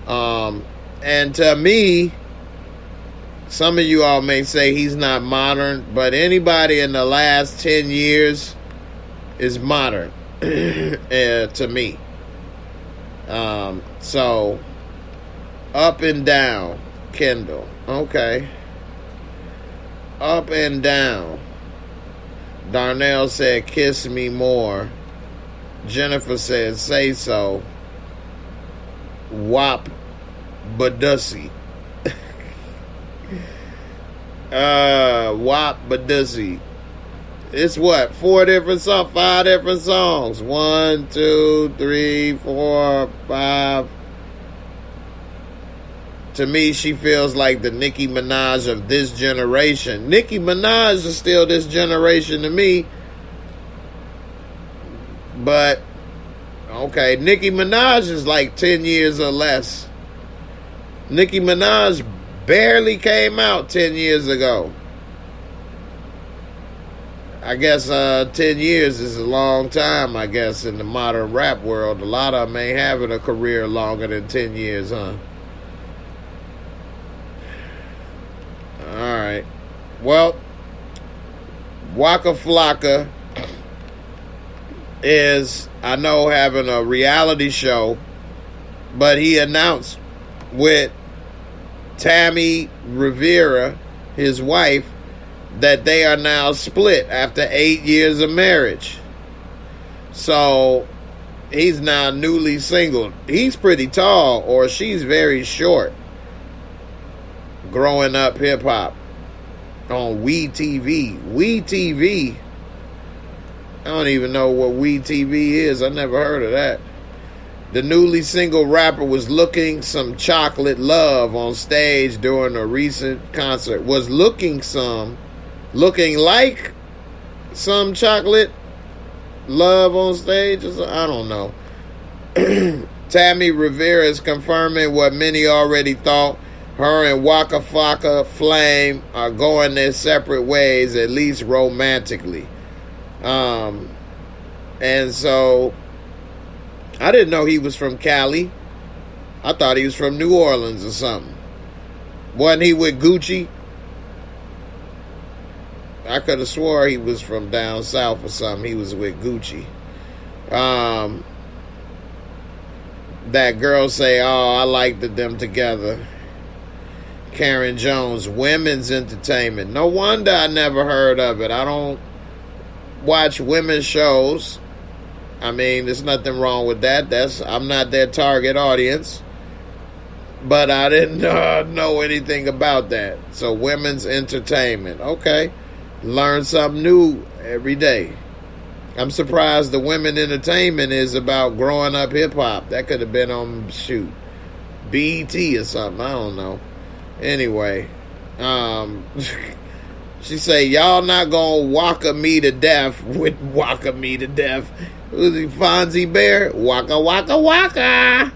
And to me, some of you all may say he's not modern, but anybody in the last 10 years is modern to me. So, Up and Down, Kendall. Okay. Up and Down. Darnell said, kiss me more. Jennifer said, say so. Wop Badussi. Wop Badussi. It's what? 5 different songs. 1, 2, 3, 4, 5. To me, she feels like the Nicki Minaj of this generation. Nicki Minaj is still this generation to me. But, okay, Nicki Minaj is like 10 years or less. Nicki Minaj barely came out 10 years ago. I guess 10 years is a long time, I guess, in the modern rap world. A lot of them ain't having a career longer than 10 years, huh? Alright. Well, Waka Flocka is, I know, having a reality show, but he announced with Tammy Rivera, his wife, that they are now split after 8 years of marriage. So he's now newly single. He's pretty tall, or she's very short. Growing up hip hop on WeTV. WeTV. I don't even know what WeTV is. I never heard of that. The newly single rapper was looking some chocolate love on stage during a recent concert. Was looking like some chocolate love on stage? I don't know. Tammy Rivera is confirming what many already thought. Her and Waka Flocka Flame are going their separate ways, at least romantically. And so, I didn't know he was from Cali. I thought he was from New Orleans or something. Wasn't he with Gucci? I could have swore he was from down south or something. He was with Gucci. That girl say, oh, I liked them together. Karen Jones, women's entertainment. No wonder I never heard of it. I don't watch women's shows. I mean, there's nothing wrong with that. I'm not their target audience. But I didn't know anything about that. So, women's entertainment. Okay. Learn something new every day. I'm surprised the women entertainment is about growing up hip hop. That could have been on BET or something. I don't know. Anyway, she say, y'all not gonna Waka me to death with Waka me to death. Who's he, Fonzie Bear? Waka waka waka.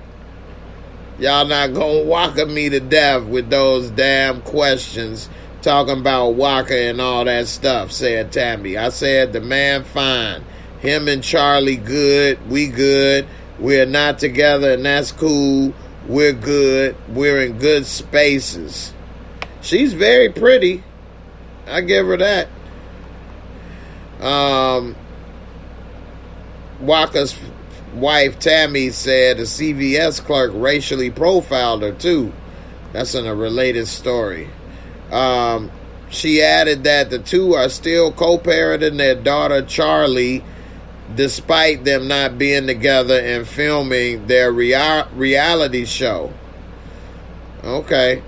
Y'all not gonna Waka me to death with those damn questions. Talking about Waka and all that stuff, said Tammy. I said, the man fine. Him and Charlie good. We good. We're not together, and that's cool. We're good. We're in good spaces. She's very pretty. I give her that. Waka's wife, Tammy, said a CVS clerk racially profiled her, too. That's in a related story. She added that the two are still co-parenting their daughter Charlie, despite them not being together and filming their reality show. Okay.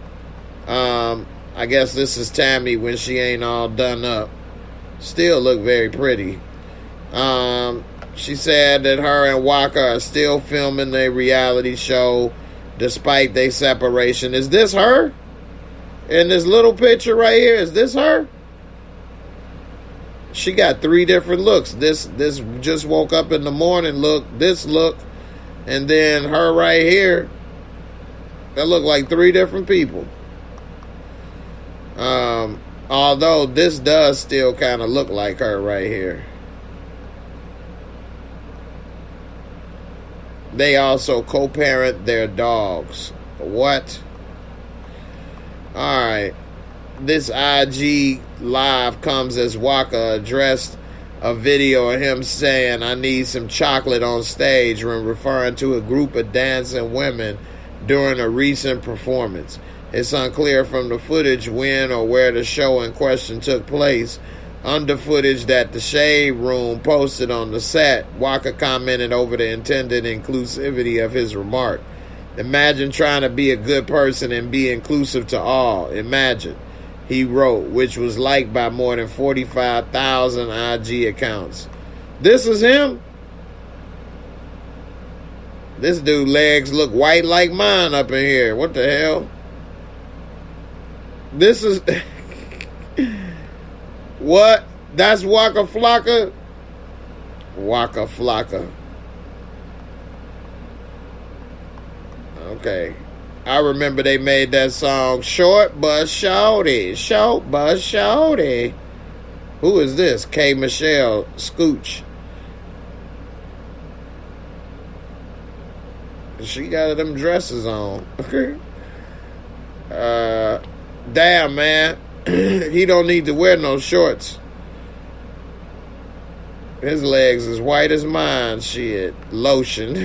I guess this is Tammy when she ain't all done up. Still look very pretty. She said that her and Waka are still filming their reality show despite their separation. Is this her? In this little picture right here, is this her? She got 3 different looks. This just woke up in the morning look, this look, and then her right here. That look like 3 different people. Although this does still kind of look like her right here. They also co-parent their dogs. What? Alright. This IG live comes as Waka addressed a video of him saying, I need some chocolate on stage, when referring to a group of dancing women during a recent performance. It's unclear from the footage when or where the show in question took place. Under footage that the Shade Room posted on the set, Waka commented over the intended inclusivity of his remark. Imagine trying to be a good person and be inclusive to all. Imagine, he wrote, which was liked by more than 45,000 IG accounts. This is him? This dude legs look white like mine up in here. What the hell? This is... What? That's Waka Flocka? Waka Flocka. Okay. I remember they made that song, Short But Shorty. Short But Shorty. Who is this? K. Michelle Scooch. She got them dresses on. Damn, man. He don't need to wear no shorts. His legs is white as mine. Shit. Lotion.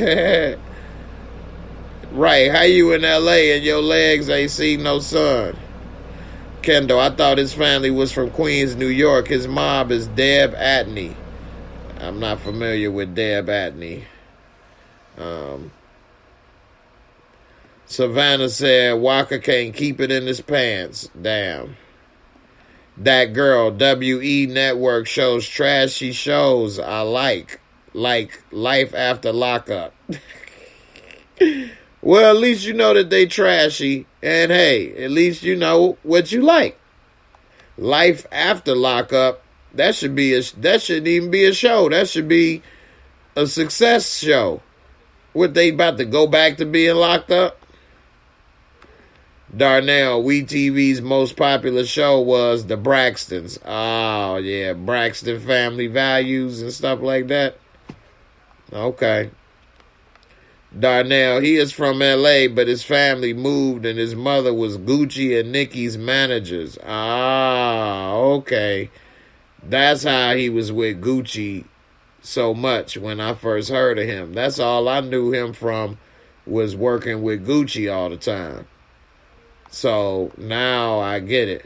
Right. How you in L.A. and your legs ain't seen no sun? Kendall, I thought his family was from Queens, New York. His mom is Deb Atney. I'm not familiar with Deb Atney. Savannah said Waka can't keep it in his pants. Damn. That girl, WE Network shows trashy shows I like Life After Lockup. Well, at least you know that they trashy. And hey, at least you know what you like. Life After Lockup, that shouldn't even be a show. That should be a success show. What, they about to go back to being locked up? Darnell, WeTV's most popular show was The Braxtons. Oh, yeah, Braxton Family Values and stuff like that. Okay. Darnell, he is from L.A., but his family moved and his mother was Gucci and Nicki's managers. Ah, okay. That's how he was with Gucci so much when I first heard of him. That's all I knew him from, was working with Gucci all the time. So now I get it.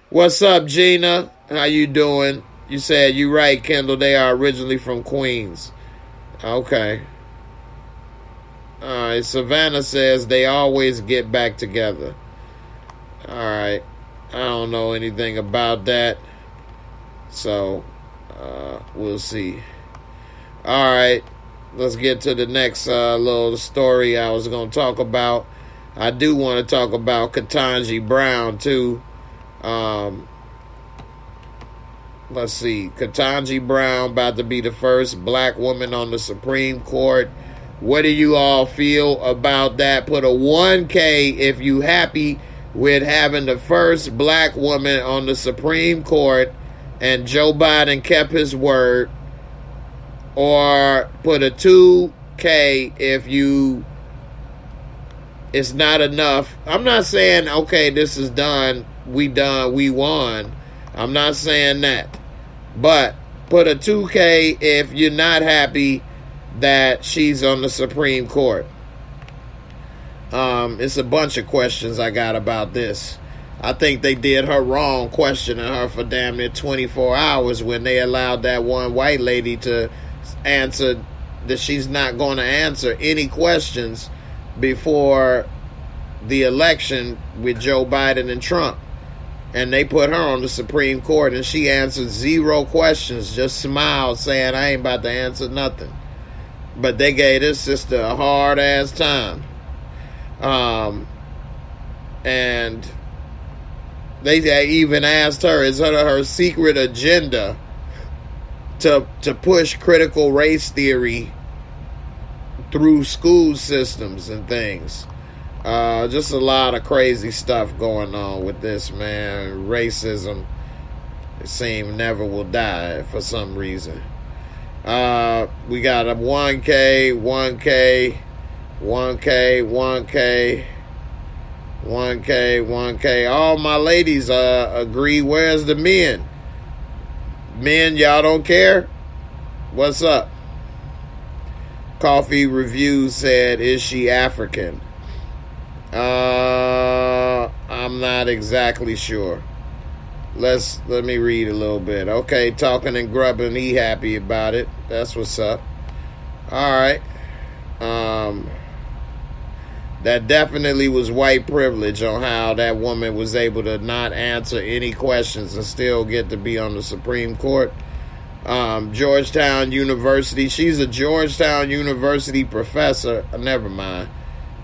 What's up, Gina? How you doing? You said you right, Kendall. They are originally from Queens. Okay. All right. Savannah says they always get back together. All right. I don't know anything about that. So we'll see. All right. Let's get to the next little story I was going to talk about. I do want to talk about Ketanji Brown, too. Let's see. Ketanji Brown about to be the first black woman on the Supreme Court. What do you all feel about that? Put a 1K if you happy with having the first black woman on the Supreme Court and Joe Biden kept his word. Or put a 2K if it's not enough. I'm not saying, okay, this is done, we won. I'm not saying that. But put a 2K if you're not happy that she's on the Supreme Court. It's a bunch of questions I got about this. I think they did her wrong questioning her for damn near 24 hours when they allowed that one white lady to answer that she's not going to answer any questions before the election with Joe Biden and Trump. And they put her on the Supreme Court and she answered 0 questions, just smiled saying, I ain't about to answer nothing. But they gave this sister a hard ass time. And they even asked her, is her secret agenda to push critical race theory through school systems and things. Just a lot of crazy stuff going on with this, man. Racism, it seems, never will die for some reason. We got a 1K, 1K, 1K, 1K, 1K, 1K. All my ladies agree. Where's the men? Men, y'all don't care? What's up? Coffee Reviews said, is she African? I'm not exactly sure. Let me read a little bit. Okay, talking and grubbing, he happy about it. That's what's up. Alright. That definitely was white privilege on how that woman was able to not answer any questions and still get to be on the Supreme Court. Georgetown University. She's a Georgetown University professor. Never mind.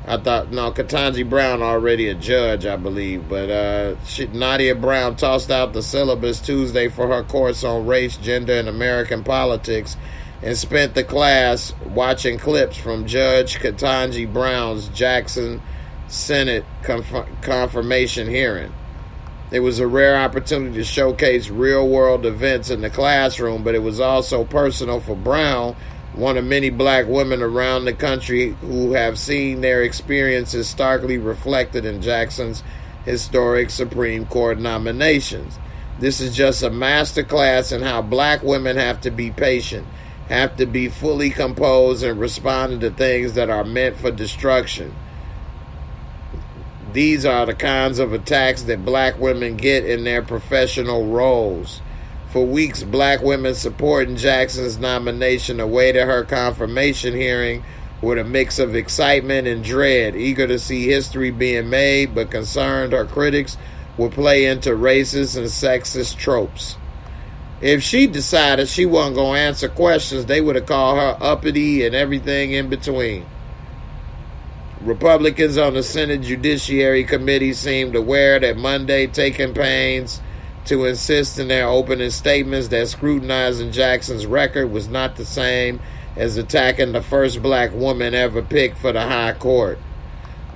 I thought, no, Ketanji Brown already a judge, I believe. But Nadia Brown tossed out the syllabus Tuesday for her course on race, gender, and American politics and spent the class watching clips from Judge Ketanji Brown's Jackson Senate confirmation hearing. It was a rare opportunity to showcase real-world events in the classroom, but it was also personal for Brown, one of many black women around the country who have seen their experiences starkly reflected in Jackson's historic Supreme Court nominations. This is just a masterclass in how black women have to be patient, have to be fully composed and responding to things that are meant for destruction. These are the kinds of attacks that black women get in their professional roles. For weeks, black women supporting Jackson's nomination awaited her confirmation hearing with a mix of excitement and dread, eager to see history being made, but concerned her critics would play into racist and sexist tropes. If she decided she wasn't going to answer questions, they would have called her uppity and everything in between. Republicans on the Senate Judiciary Committee seemed aware that Monday, taking pains to insist in their opening statements that scrutinizing Jackson's record was not the same as attacking the first black woman ever picked for the high court.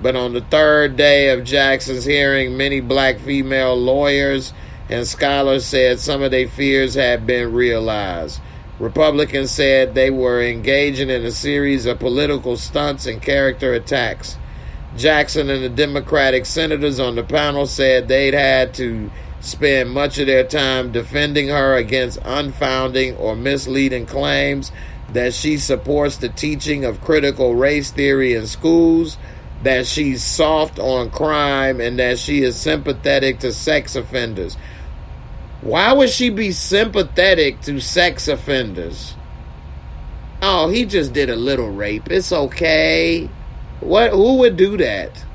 But on the third day of Jackson's hearing, many black female lawyers and scholars said some of their fears had been realized. Republicans said they were engaging in a series of political stunts and character attacks. Jackson and the Democratic senators on the panel said they'd had to spend much of their time defending her against unfounding or misleading claims that she supports the teaching of critical race theory in schools, that she's soft on crime, and that she is sympathetic to sex offenders. Why would she be sympathetic to sex offenders? Oh, he just did a little rape. It's okay. Who would do that?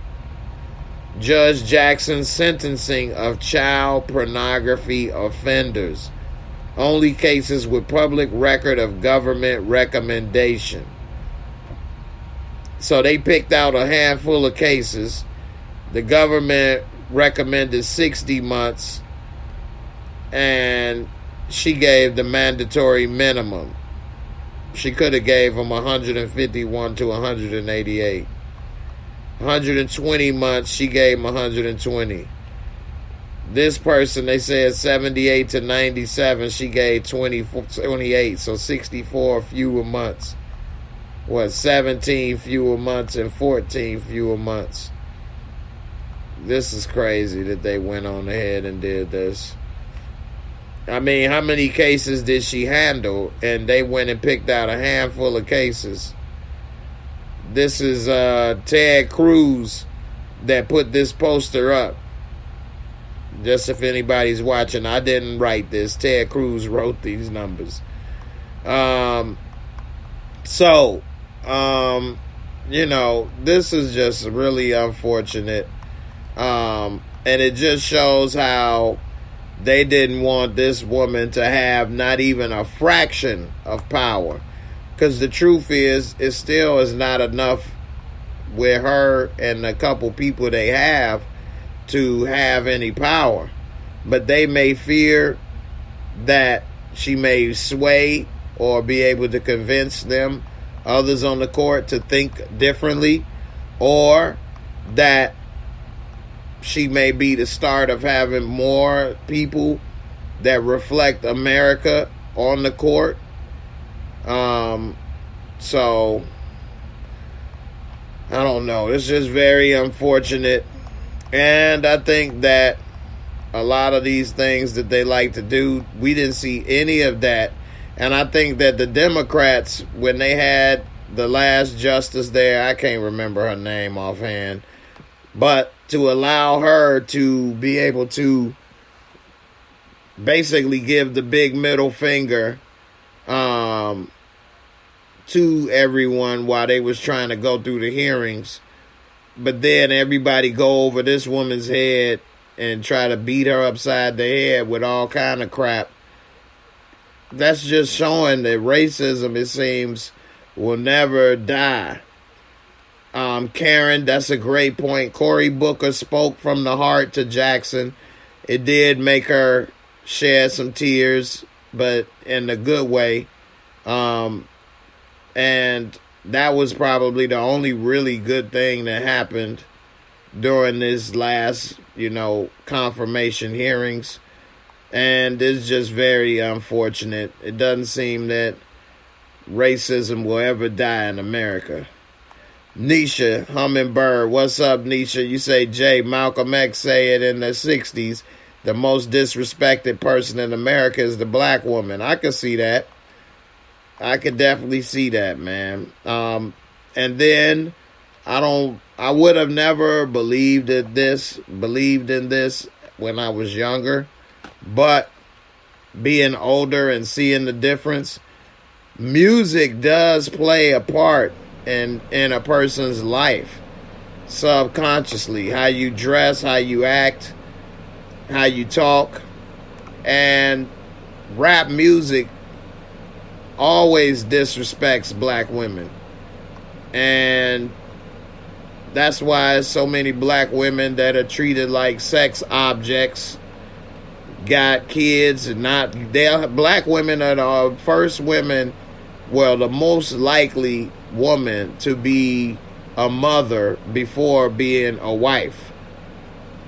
Judge Jackson's sentencing of child pornography offenders. Only cases with public record of government recommendation. So they picked out a handful of cases. The government recommended 60 months. And she gave the mandatory minimum. She could have gave him 151 to 188. 120 months, she gave him 120. This person, they said 78 to 97, she gave 28, so 64 fewer months. 17 fewer months and 14 fewer months. This is crazy that they went on ahead and did this. I mean, how many cases did she handle? And they went and picked out a handful of cases. This is Ted Cruz that put this poster up. Just if anybody's watching, I didn't write this. Ted Cruz wrote these numbers. This is just really unfortunate. And it just shows how they didn't want this woman to have not even a fraction of power. Because the truth is, it still is not enough with her and a couple people they have to have any power. But they may fear that she may sway or be able to convince them, others on the court, to think differently, or that she may be the start of having more people that reflect America on the court. So I don't know. It's just very unfortunate. And I think that a lot of these things that they like to do, we didn't see any of that. And I think that the Democrats, when they had the last justice there, I can't remember her name offhand, but to allow her to be able to basically give the big middle finger to everyone while they was trying to go through the hearings, but then everybody go over this woman's head and try to beat her upside the head with all kind of crap. That's just showing that racism, it seems, will never die. Karen, that's a great point. Cory Booker spoke from the heart to Jackson. It did make her shed some tears, but in a good way. And that was probably the only really good thing that happened during this last, confirmation hearings. And it's just very unfortunate. It doesn't seem that racism will ever die in America. Nisha Hummingbird, what's up, Nisha? You say, Jay, Malcolm X say it in the 60s. The most disrespected person in America is the black woman. I could see that. I could definitely see that, man. And then I would have never believed in this when I was younger. But being older and seeing the difference, music does play a part in a person's life subconsciously. How you dress, how you act, how you talk. And rap music always disrespects black women. And that's why so many black women that are treated like sex objects, got kids, and black women are the first women, the most likely woman to be a mother before being a wife.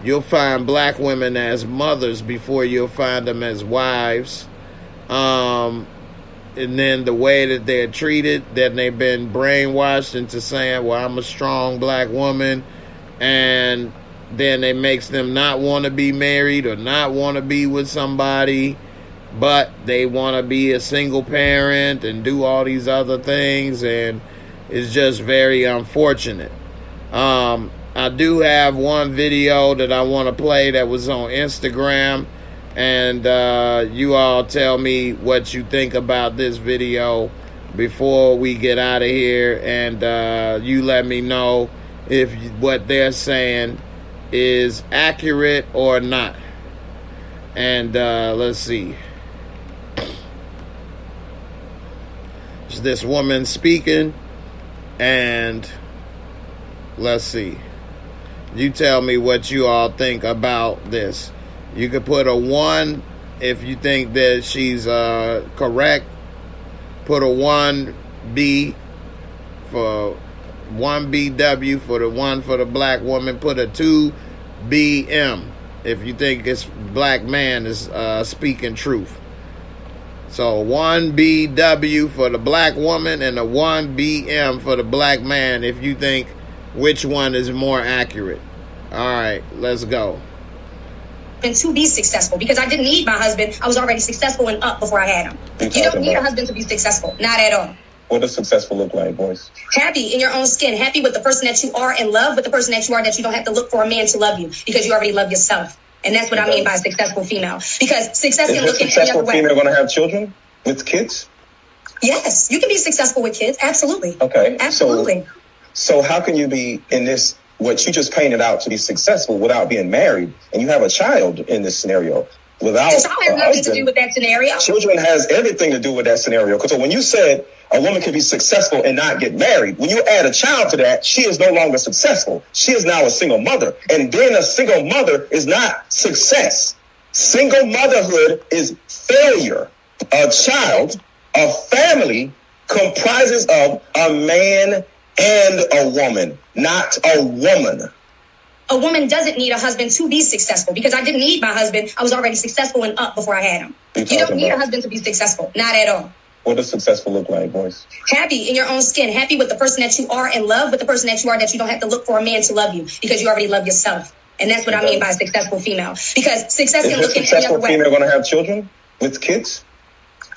You'll find black women as mothers before you'll find them as wives. And then the way that they're treated, that they've been brainwashed into saying, well, I'm a strong black woman, and then it makes them not want to be married or not want to be with somebody, but they want to be a single parent and do all these other things, and it's just very unfortunate. I do have one video that I want to play that was on Instagram, and you all tell me what you think about this video before we get out of here, and you let me know if what they're saying is accurate or not. And let's see. It's this woman speaking, and let's see. You tell me what you all think about this. You could put a 1 if you think that she's correct. Put a 1B for 1BW for the 1 for the black woman. Put a 2BM if you think this black man is speaking truth. So 1BW for the black woman and a 1BM for the black man if you think which one is more accurate. All right, let's go. And to be successful, because I didn't need my husband. I was already successful and up before I had him. You don't need a husband to be successful. Not at all. What does successful look like, boys? Happy in your own skin. Happy with the person that you are, in love with the person that you are, that you don't have to look for a man to love you because you already love yourself. And that's what I mean by a successful female. Because success can look in any other way. Is a successful female going to have children with kids? Yes, you can be successful with kids. Absolutely. Okay. Absolutely. So how can you be in this, what you just painted out to be successful without being married, and you have a child in this scenario? Without the child has nothing to do with that scenario. Children has everything to do with that scenario. Because when you said a woman can be successful and not get married, when you add a child to that, she is no longer successful. She is now a single mother. And being a single mother is not success. Single motherhood is failure. A child, a family, comprises of a man and a woman, not a woman. A woman doesn't need a husband to be successful, because I didn't need my husband. I was already successful and up before I had him. You don't need a husband to be successful. Not at all. What does successful look like, boys? Happy in your own skin. Happy with the person that you are, in love with the person that you are, that you don't have to look for a man to love you because you already love yourself. And that's what I mean by a successful female. Because success can look in any other way. Is a successful female going to have children with kids?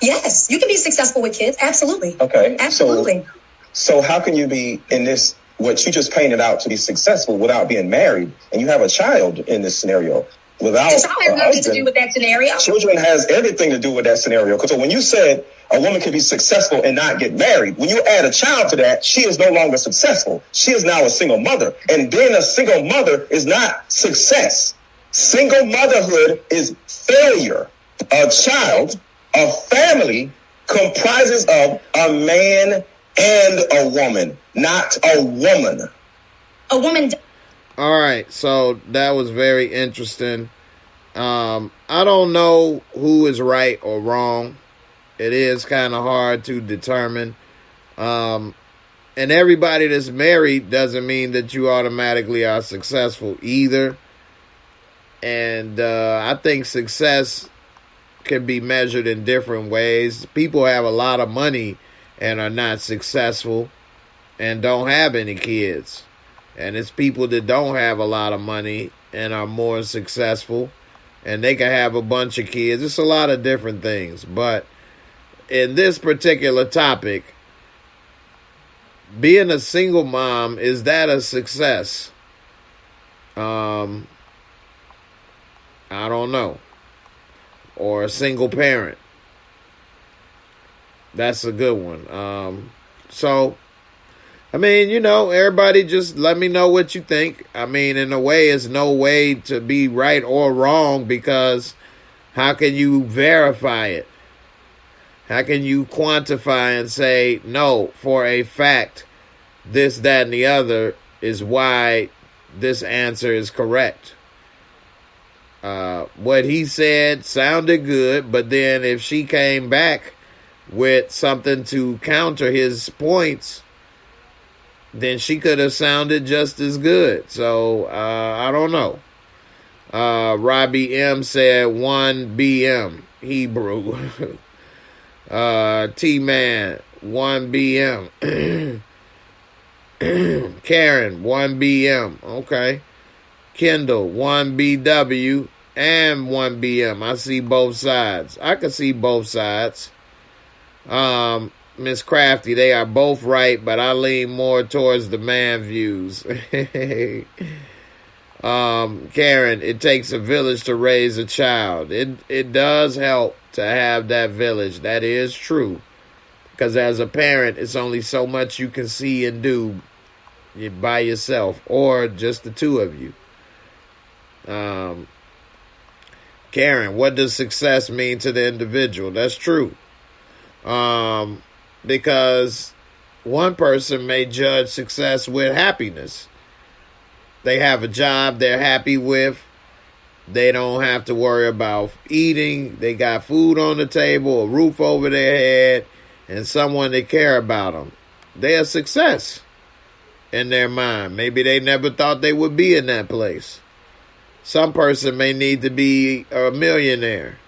Yes, you can be successful with kids. Absolutely. Okay. Absolutely. So how can you be in this, what you just painted out to be successful without being married, and you have a child in this scenario? Without the child has nothing to do with that scenario. Children has everything to do with that scenario. Because when you said a woman can be successful and not get married, when you add a child to that, she is no longer successful. She is now a single mother. And being a single mother is not success. Single motherhood is failure. A child, a family, comprises of a man and a woman, not a woman. A woman. All right, so that was very interesting. I don't know who is right or wrong. It is kind of hard to determine. And And everybody that's married doesn't mean that you automatically are successful either. And I think success can be measured in different ways. People have a lot of money and are not successful and don't have any kids. And it's people that don't have a lot of money and are more successful, and they can have a bunch of kids. It's a lot of different things. But in this particular topic, being a single mom, is that a success? I don't know. Or a single parent. That's a good one. So, I mean, everybody just let me know what you think. I mean, in a way, it's no way to be right or wrong, because how can you verify it? How can you quantify and say, no, for a fact, this, that, and the other is why this answer is correct? What he said sounded good, but then if she came back with something to counter his points, then she could have sounded just as good. So, I don't know. Robbie M said 1 BM Hebrew. T-Man 1 BM. Karen 1 BM. Okay. Kendall 1 BW and 1 BM. I see both sides. I can see both sides. Miss Crafty, they are both right, but I lean more towards the man views. Karen, it takes a village to raise a child. It does help to have that village. That is true. Because as a parent, it's only so much you can see and do by yourself, or just the two of you. Karen, what does success mean to the individual? That's true. Because one person may judge success with happiness. They have a job they're happy with. They don't have to worry about eating. They got food on the table, a roof over their head, and someone that care about them. They're a success in their mind. Maybe they never thought they would be in that place. Some person may need to be a millionaire.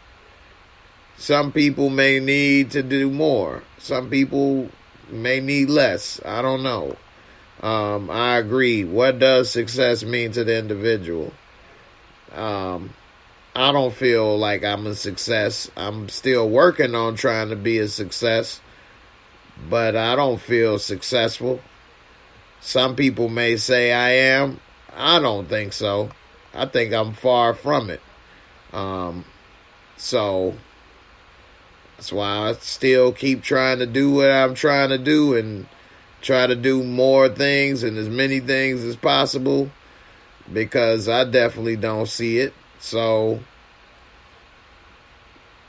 Some people may need to do more. Some people may need less. I don't know. I agree. What does success mean to the individual? I don't feel like I'm a success. I'm still working on trying to be a success, but I don't feel successful. Some people may say I am. I don't think so. I think I'm far from it. So that's why I still keep trying to do what I'm trying to do and try to do more things and as many things as possible, because I definitely don't see it. So,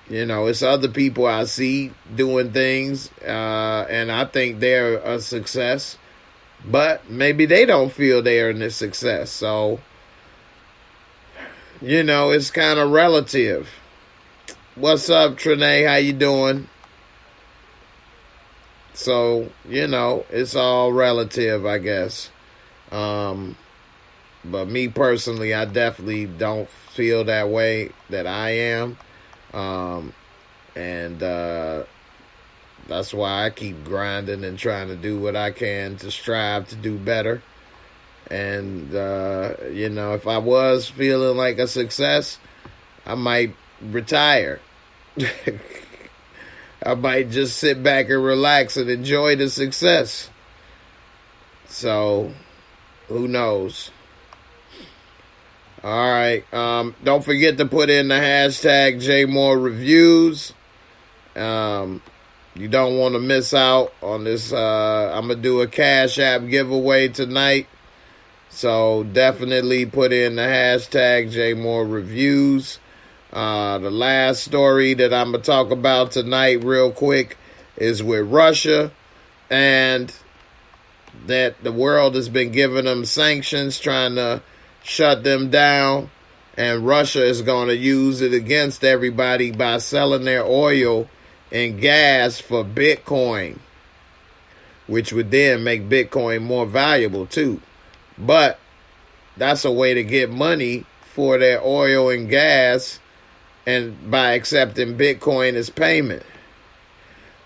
it's other people I see doing things, and I think they're a success, but maybe they don't feel they are a success. So, it's kind of relative. What's up, Trinae? How you doing? So, it's all relative, I guess. But me personally, I definitely don't feel that way that I am. And that's why I keep grinding and trying to do what I can to strive to do better. And, if I was feeling like a success, I might retire. I might just sit back and relax and enjoy the success. So, who knows? All right. Don't forget to put in the hashtag JAYMOOREREVIEWS. You don't want to miss out on this. I'm going to do a Cash App giveaway tonight. So definitely put in the hashtag JAYMOOREREVIEWS. The last story that I'm going to talk about tonight real quick is with Russia, and that the world has been giving them sanctions, trying to shut them down, and Russia is going to use it against everybody by selling their oil and gas for Bitcoin, which would then make Bitcoin more valuable too. But that's a way to get money for their oil and gas, and by accepting Bitcoin as payment.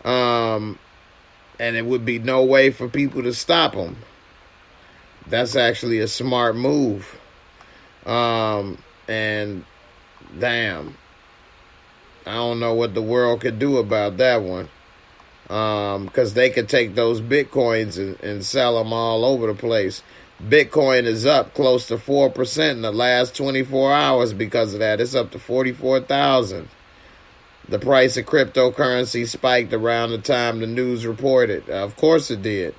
And it would be no way for people to stop them. That's actually a smart move. And damn, I don't know what the world could do about that one. Because they could take those Bitcoins and sell them all over the place. Bitcoin is up close to 4% in the last 24 hours because of that. It's up to 44,000. The price of cryptocurrency spiked around the time the news reported. Of course it did.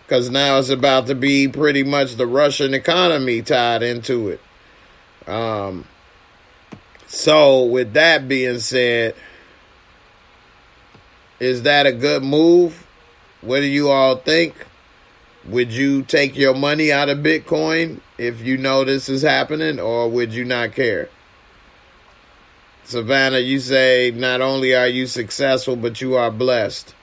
Because now it's about to be pretty much the Russian economy tied into it. So with that being said, is that a good move? What do you all think? Would you take your money out of Bitcoin if you know this is happening, or would you not care? Savannah, you say not only are you successful, but you are blessed.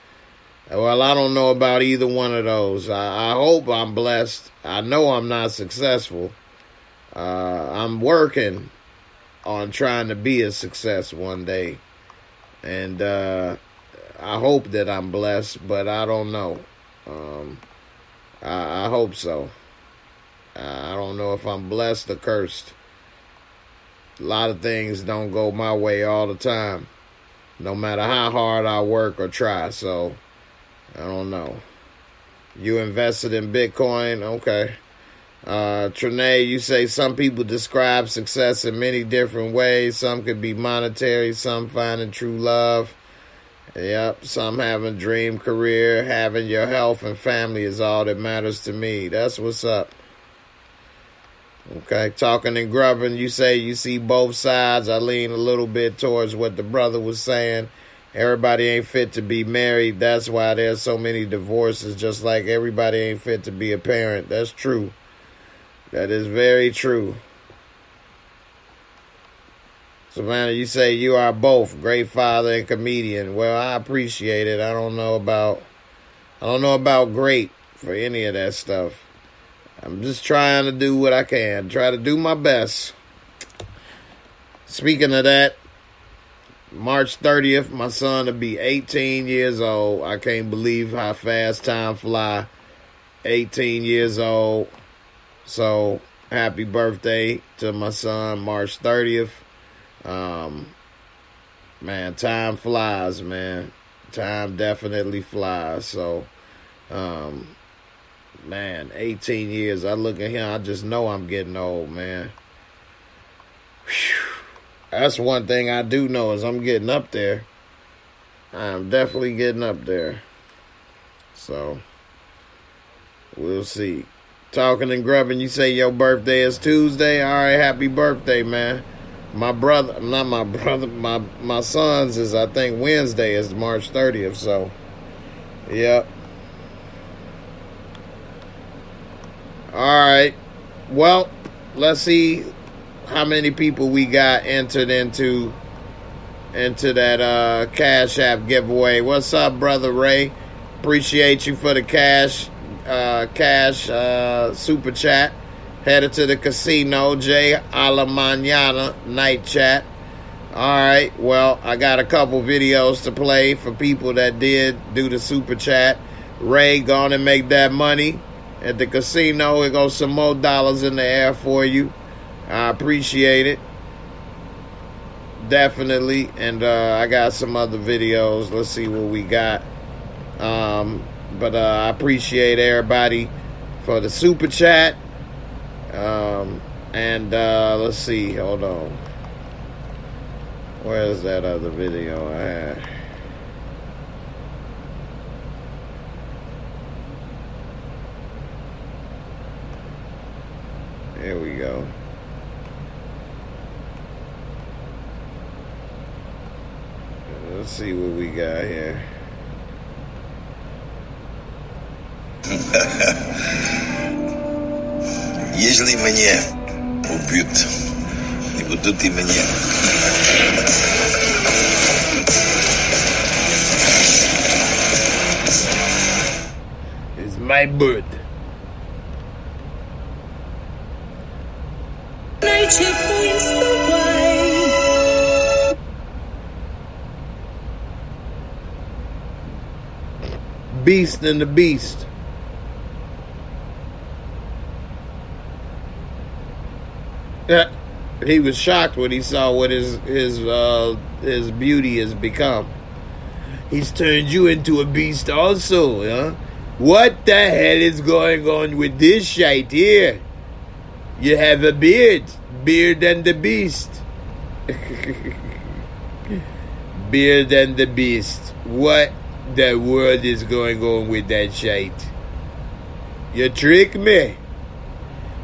Well, I don't know about either one of those. I hope I'm blessed. I know I'm not successful. I'm working on trying to be a success one day. And I hope that I'm blessed, but I don't know. I hope so. I don't know if I'm blessed or cursed. A lot of things don't go my way all the time, no matter how hard I work or try. So, I don't know. You invested in Bitcoin? Okay. Trinae, you say some people describe success in many different ways. Some could be monetary, some finding true love. Yep, some having a dream career. Having your health and family is all that matters to me. That's what's up. Okay, talking and grubbing, you say you see both sides. I lean a little bit towards what the brother was saying. Everybody ain't fit to be married. That's why there's so many divorces, just like everybody ain't fit to be a parent. That's true. That is very true. Savannah, you say you are both great father and comedian. Well, I appreciate it. I don't know about great for any of that stuff. I'm just trying to do what I can. Try to do my best. Speaking of that, March 30th, my son will be 18 years old. I can't believe how fast time fly. 18 years old. So, happy birthday to my son, March 30th. Man, time flies, man. Time definitely flies. So, man, 18 years. I look at him, I just know I'm getting old, man. Whew. That's one thing I do know is I'm getting up there. I'm definitely getting up there. So, we'll see. Talking and grubbing, you say your birthday is Tuesday? All right, happy birthday, man. My son's is, I think, Wednesday is March 30th, so, yep. All right, well, let's see how many people we got entered into that Cash App giveaway. What's up, Brother Ray? Appreciate you for the cash super chat. Headed to the casino, Jay a la mañana night chat. All right, well, I got a couple videos to play for people that did do the super chat. Ray, go on and make that money at the casino. It goes some more dollars in the air for you. I appreciate it. Definitely. And I got some other videos. Let's see what we got. But I appreciate everybody for the super chat. And let's see. Hold on. Where's that other video I had? Here we go. Let's see what we got here. Jeżeli mnie убьют, не будут и меня. My bird. Nature points the way. Beast and the Beast. Yeah, he was shocked when he saw what his beauty has become. He's turned you into a beast also, huh? What the hell is going on with this shite here? You have a beard. Beard and the Beast. Beard and the Beast. What the world is going on with that shite? You tricked me.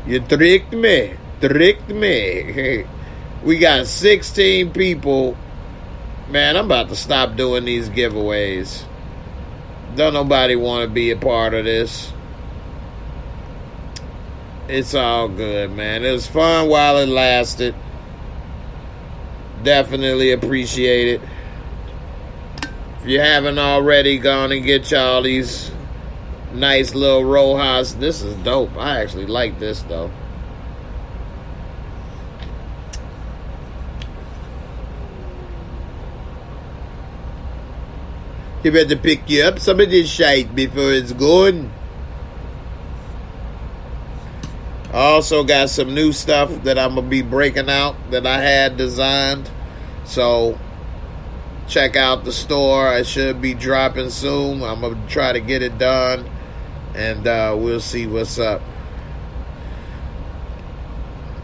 You tricked me. Tricked me. We got 16 people. Man, I'm about to stop doing these giveaways. Don't nobody want to be a part of this. It's all good, man. It was fun while it lasted. Definitely appreciate it. If you haven't already, gone and get y'all these nice little Rojas. This is dope. I actually like this, though. You better pick you up some of this shite before it's gone. I also got some new stuff that I'm going to be breaking out that I had designed. So check out the store. I should be dropping soon. I'm going to try to get it done. And we'll see what's up.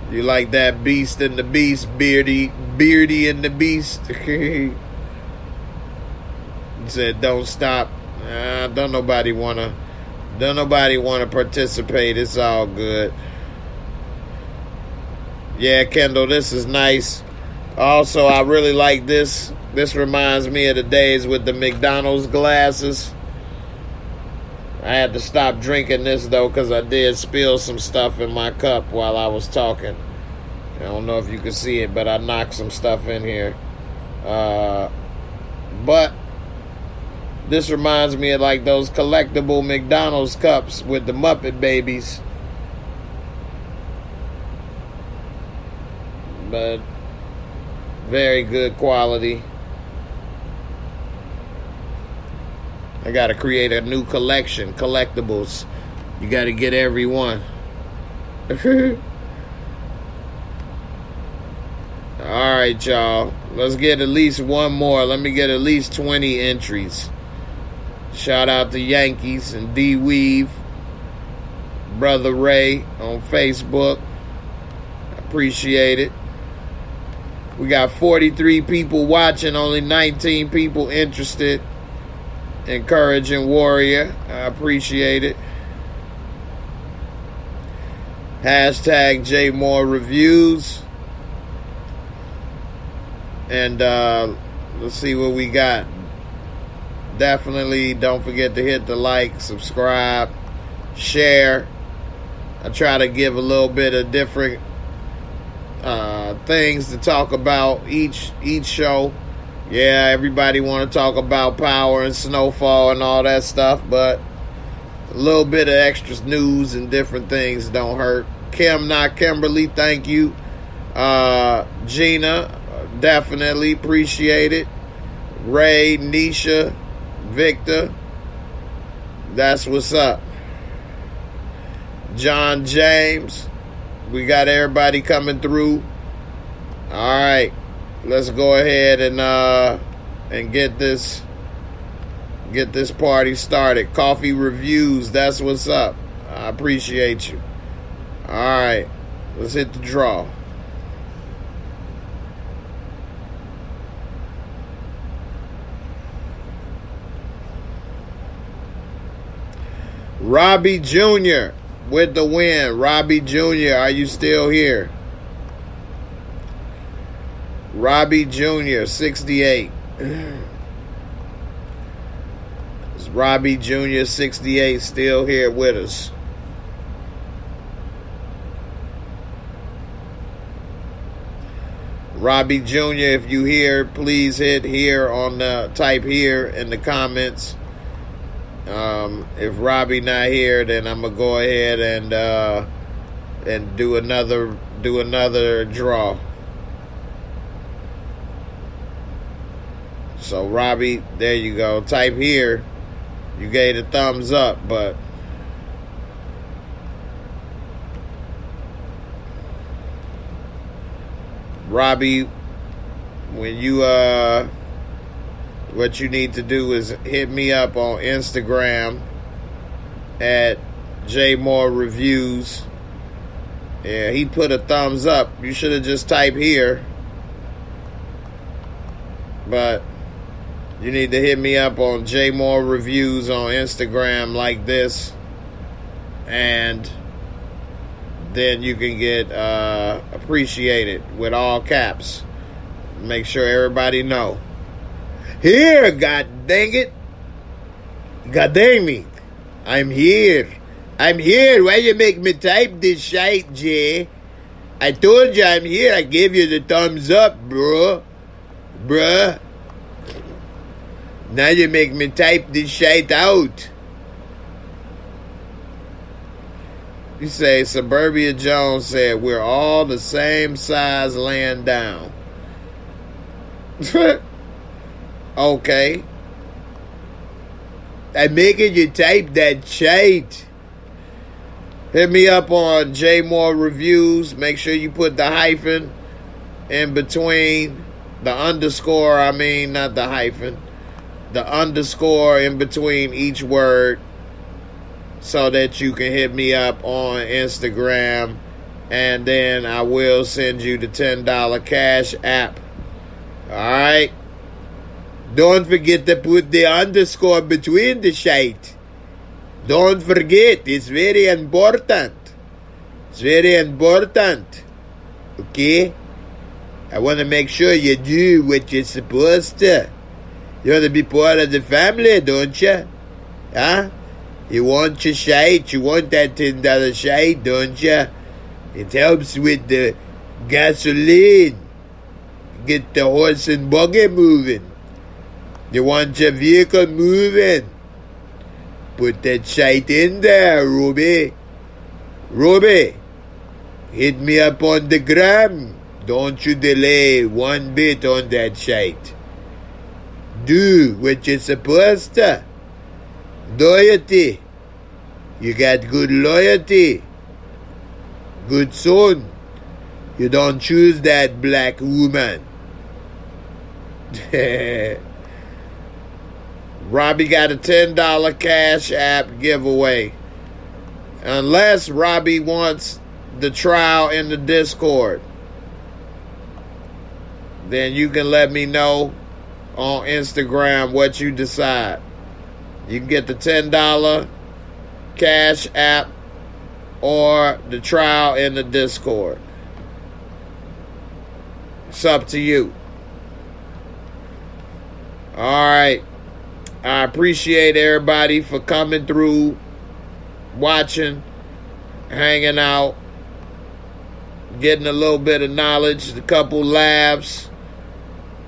You like that Beast and the Beast? Beardy and the Beast? He said, don't stop. Don't nobody wanna participate. It's all good. Yeah, Kendall, this is nice. Also, I really like this. This reminds me of the days with the McDonald's glasses. I had to stop drinking this, though, because I did spill some stuff in my cup while I was talking. I don't know if you can see it, but I knocked some stuff in here. But this reminds me of like those collectible McDonald's cups with the Muppet Babies. But very good quality. I got to create a new collection, collectibles. You got to get every one. All right, y'all. Let's get at least one more. Let me get at least 20 entries. Shout out to Yankees and D-Weave. Brother Ray on Facebook. Appreciate it. We got 43 people watching, only 19 people interested. Encouraging Warrior. I appreciate it. Hashtag JAYMOOREREVIEWS. And let's see what we got. Definitely don't forget to hit the like, subscribe, share. I try to give a little bit of different things to talk about each show. Yeah, everybody want to talk about power and snowfall and all that stuff, but a little bit of extra news and different things don't hurt. Kim, not Kimberly, thank you. Gina, definitely appreciate it. Ray, Nisha, Victor, that's what's up. John James, we got everybody coming through. All right, let's go ahead and get this party started. Coffee reviews, that's what's up. I appreciate you. All right, let's hit the draw. Robbie Jr. with the win. Robbie Jr., are you still here? Robbie Jr., 68. Is Robbie Jr., 68, still here with us? Robbie Jr., if you here, please hit here on the type here in the comments. If Robbie not here, then I'm gonna go ahead and do another draw. So Robbie, there you go. Type here. You gave a thumbs up, but Robbie, when you what you need to do is hit me up on Instagram at JAYMOOREREVIEWS. Yeah, he put a thumbs up. You should have just typed here. But you need to hit me up on JAYMOOREREVIEWS on Instagram like this. And then you can get appreciated with all caps. Make sure everybody know. Here, god dang it. God dang me. I'm here. I'm here. Why you make me type this shit, Jay? I told you I'm here. I gave you the thumbs up, bro. Bruh. Now you make me type this shit out. You say Suburbia Jones said we're all the same size laying down. Okay. I'm making you type that shit. Hit me up on JAYMOOREREVIEWS. Make sure you put the hyphen in between the underscore. I mean, not the hyphen. The underscore in between each word so that you can hit me up on Instagram, and then I will send you the $10 cash app. All right? Don't forget to put the underscore between the shite. Don't forget. It's very important. It's very important. Okay? I want to make sure you do what you're supposed to. You want to be part of the family, don't you? Huh? You want your shite. You want that $10 shite, don't you? It helps with the gasoline. Get the horse and buggy moving. You want your vehicle moving. Put that shite in there, Ruby. Ruby, hit me up on the gram. Don't you delay one bit on that shite. Do what you're supposed to. Loyalty. You got good loyalty. Good son. You don't choose that black woman. Robbie got a $10 cash app giveaway. Unless Robbie wants the trial in the Discord, then you can let me know on Instagram what you decide. You can get the $10 cash app or the trial in the Discord. It's up to you. All right. I appreciate everybody for coming through, watching, hanging out, getting a little bit of knowledge, a couple laughs.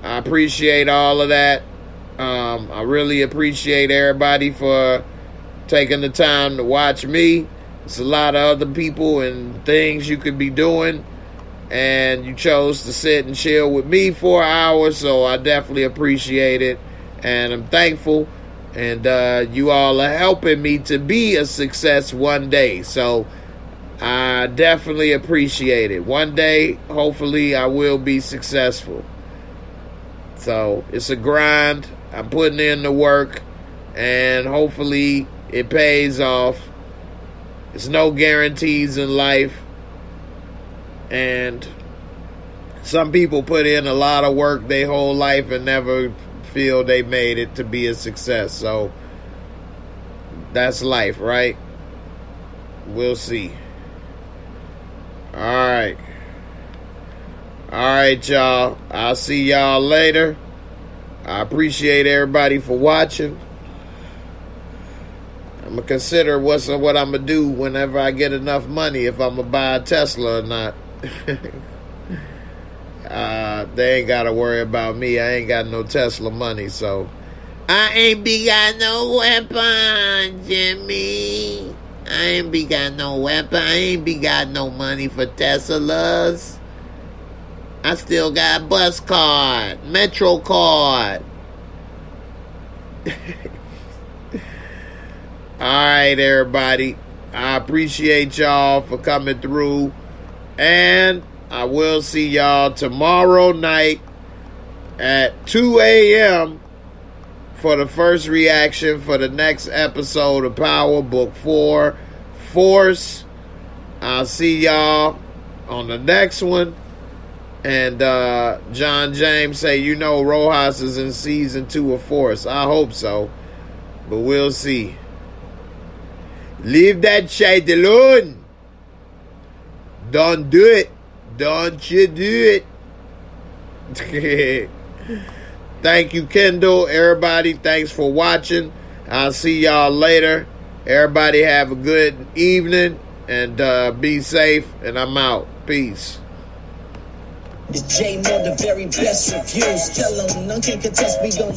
I appreciate all of that. I really appreciate everybody for taking the time to watch me. It's a lot of other people and things you could be doing, and you chose to sit and chill with me for an hour, so I definitely appreciate it, and I'm thankful, and you all are helping me to be a success one day, so I definitely appreciate it. One day, hopefully, I will be successful. So it's a grind. I'm putting in the work, and hopefully it pays off. There's no guarantees in life, and some people put in a lot of work their whole life and never feel they made it to be a success. So that's life, right? We'll see. All right. All right, y'all. I'll see y'all later. I appreciate everybody for watching. I'm going to consider what I'm going to do whenever I get enough money, if I'm going to buy a Tesla or not. They ain't got to worry about me. I ain't got no Tesla money, so I ain't be got no weapon, Jimmy. I ain't be got no weapon. I ain't be got no money for Teslas. I still got bus card, Metro card. Alright, everybody. I appreciate y'all for coming through. And I will see y'all tomorrow night at 2 a.m. for the first reaction for the next episode of Power Book 4, Force. I'll see y'all on the next one. And John James say, you know, Rojas is in season 2 of Force. I hope so. But we'll see. Leave that shit alone. Don't do it. Don't you do it. Thank you, Kendall. Everybody, thanks for watching. I'll see y'all later. Everybody have a good evening. And be safe. And I'm out. Peace. It's JAYMOORE, the very best reviews. Tell them none can contest me, don't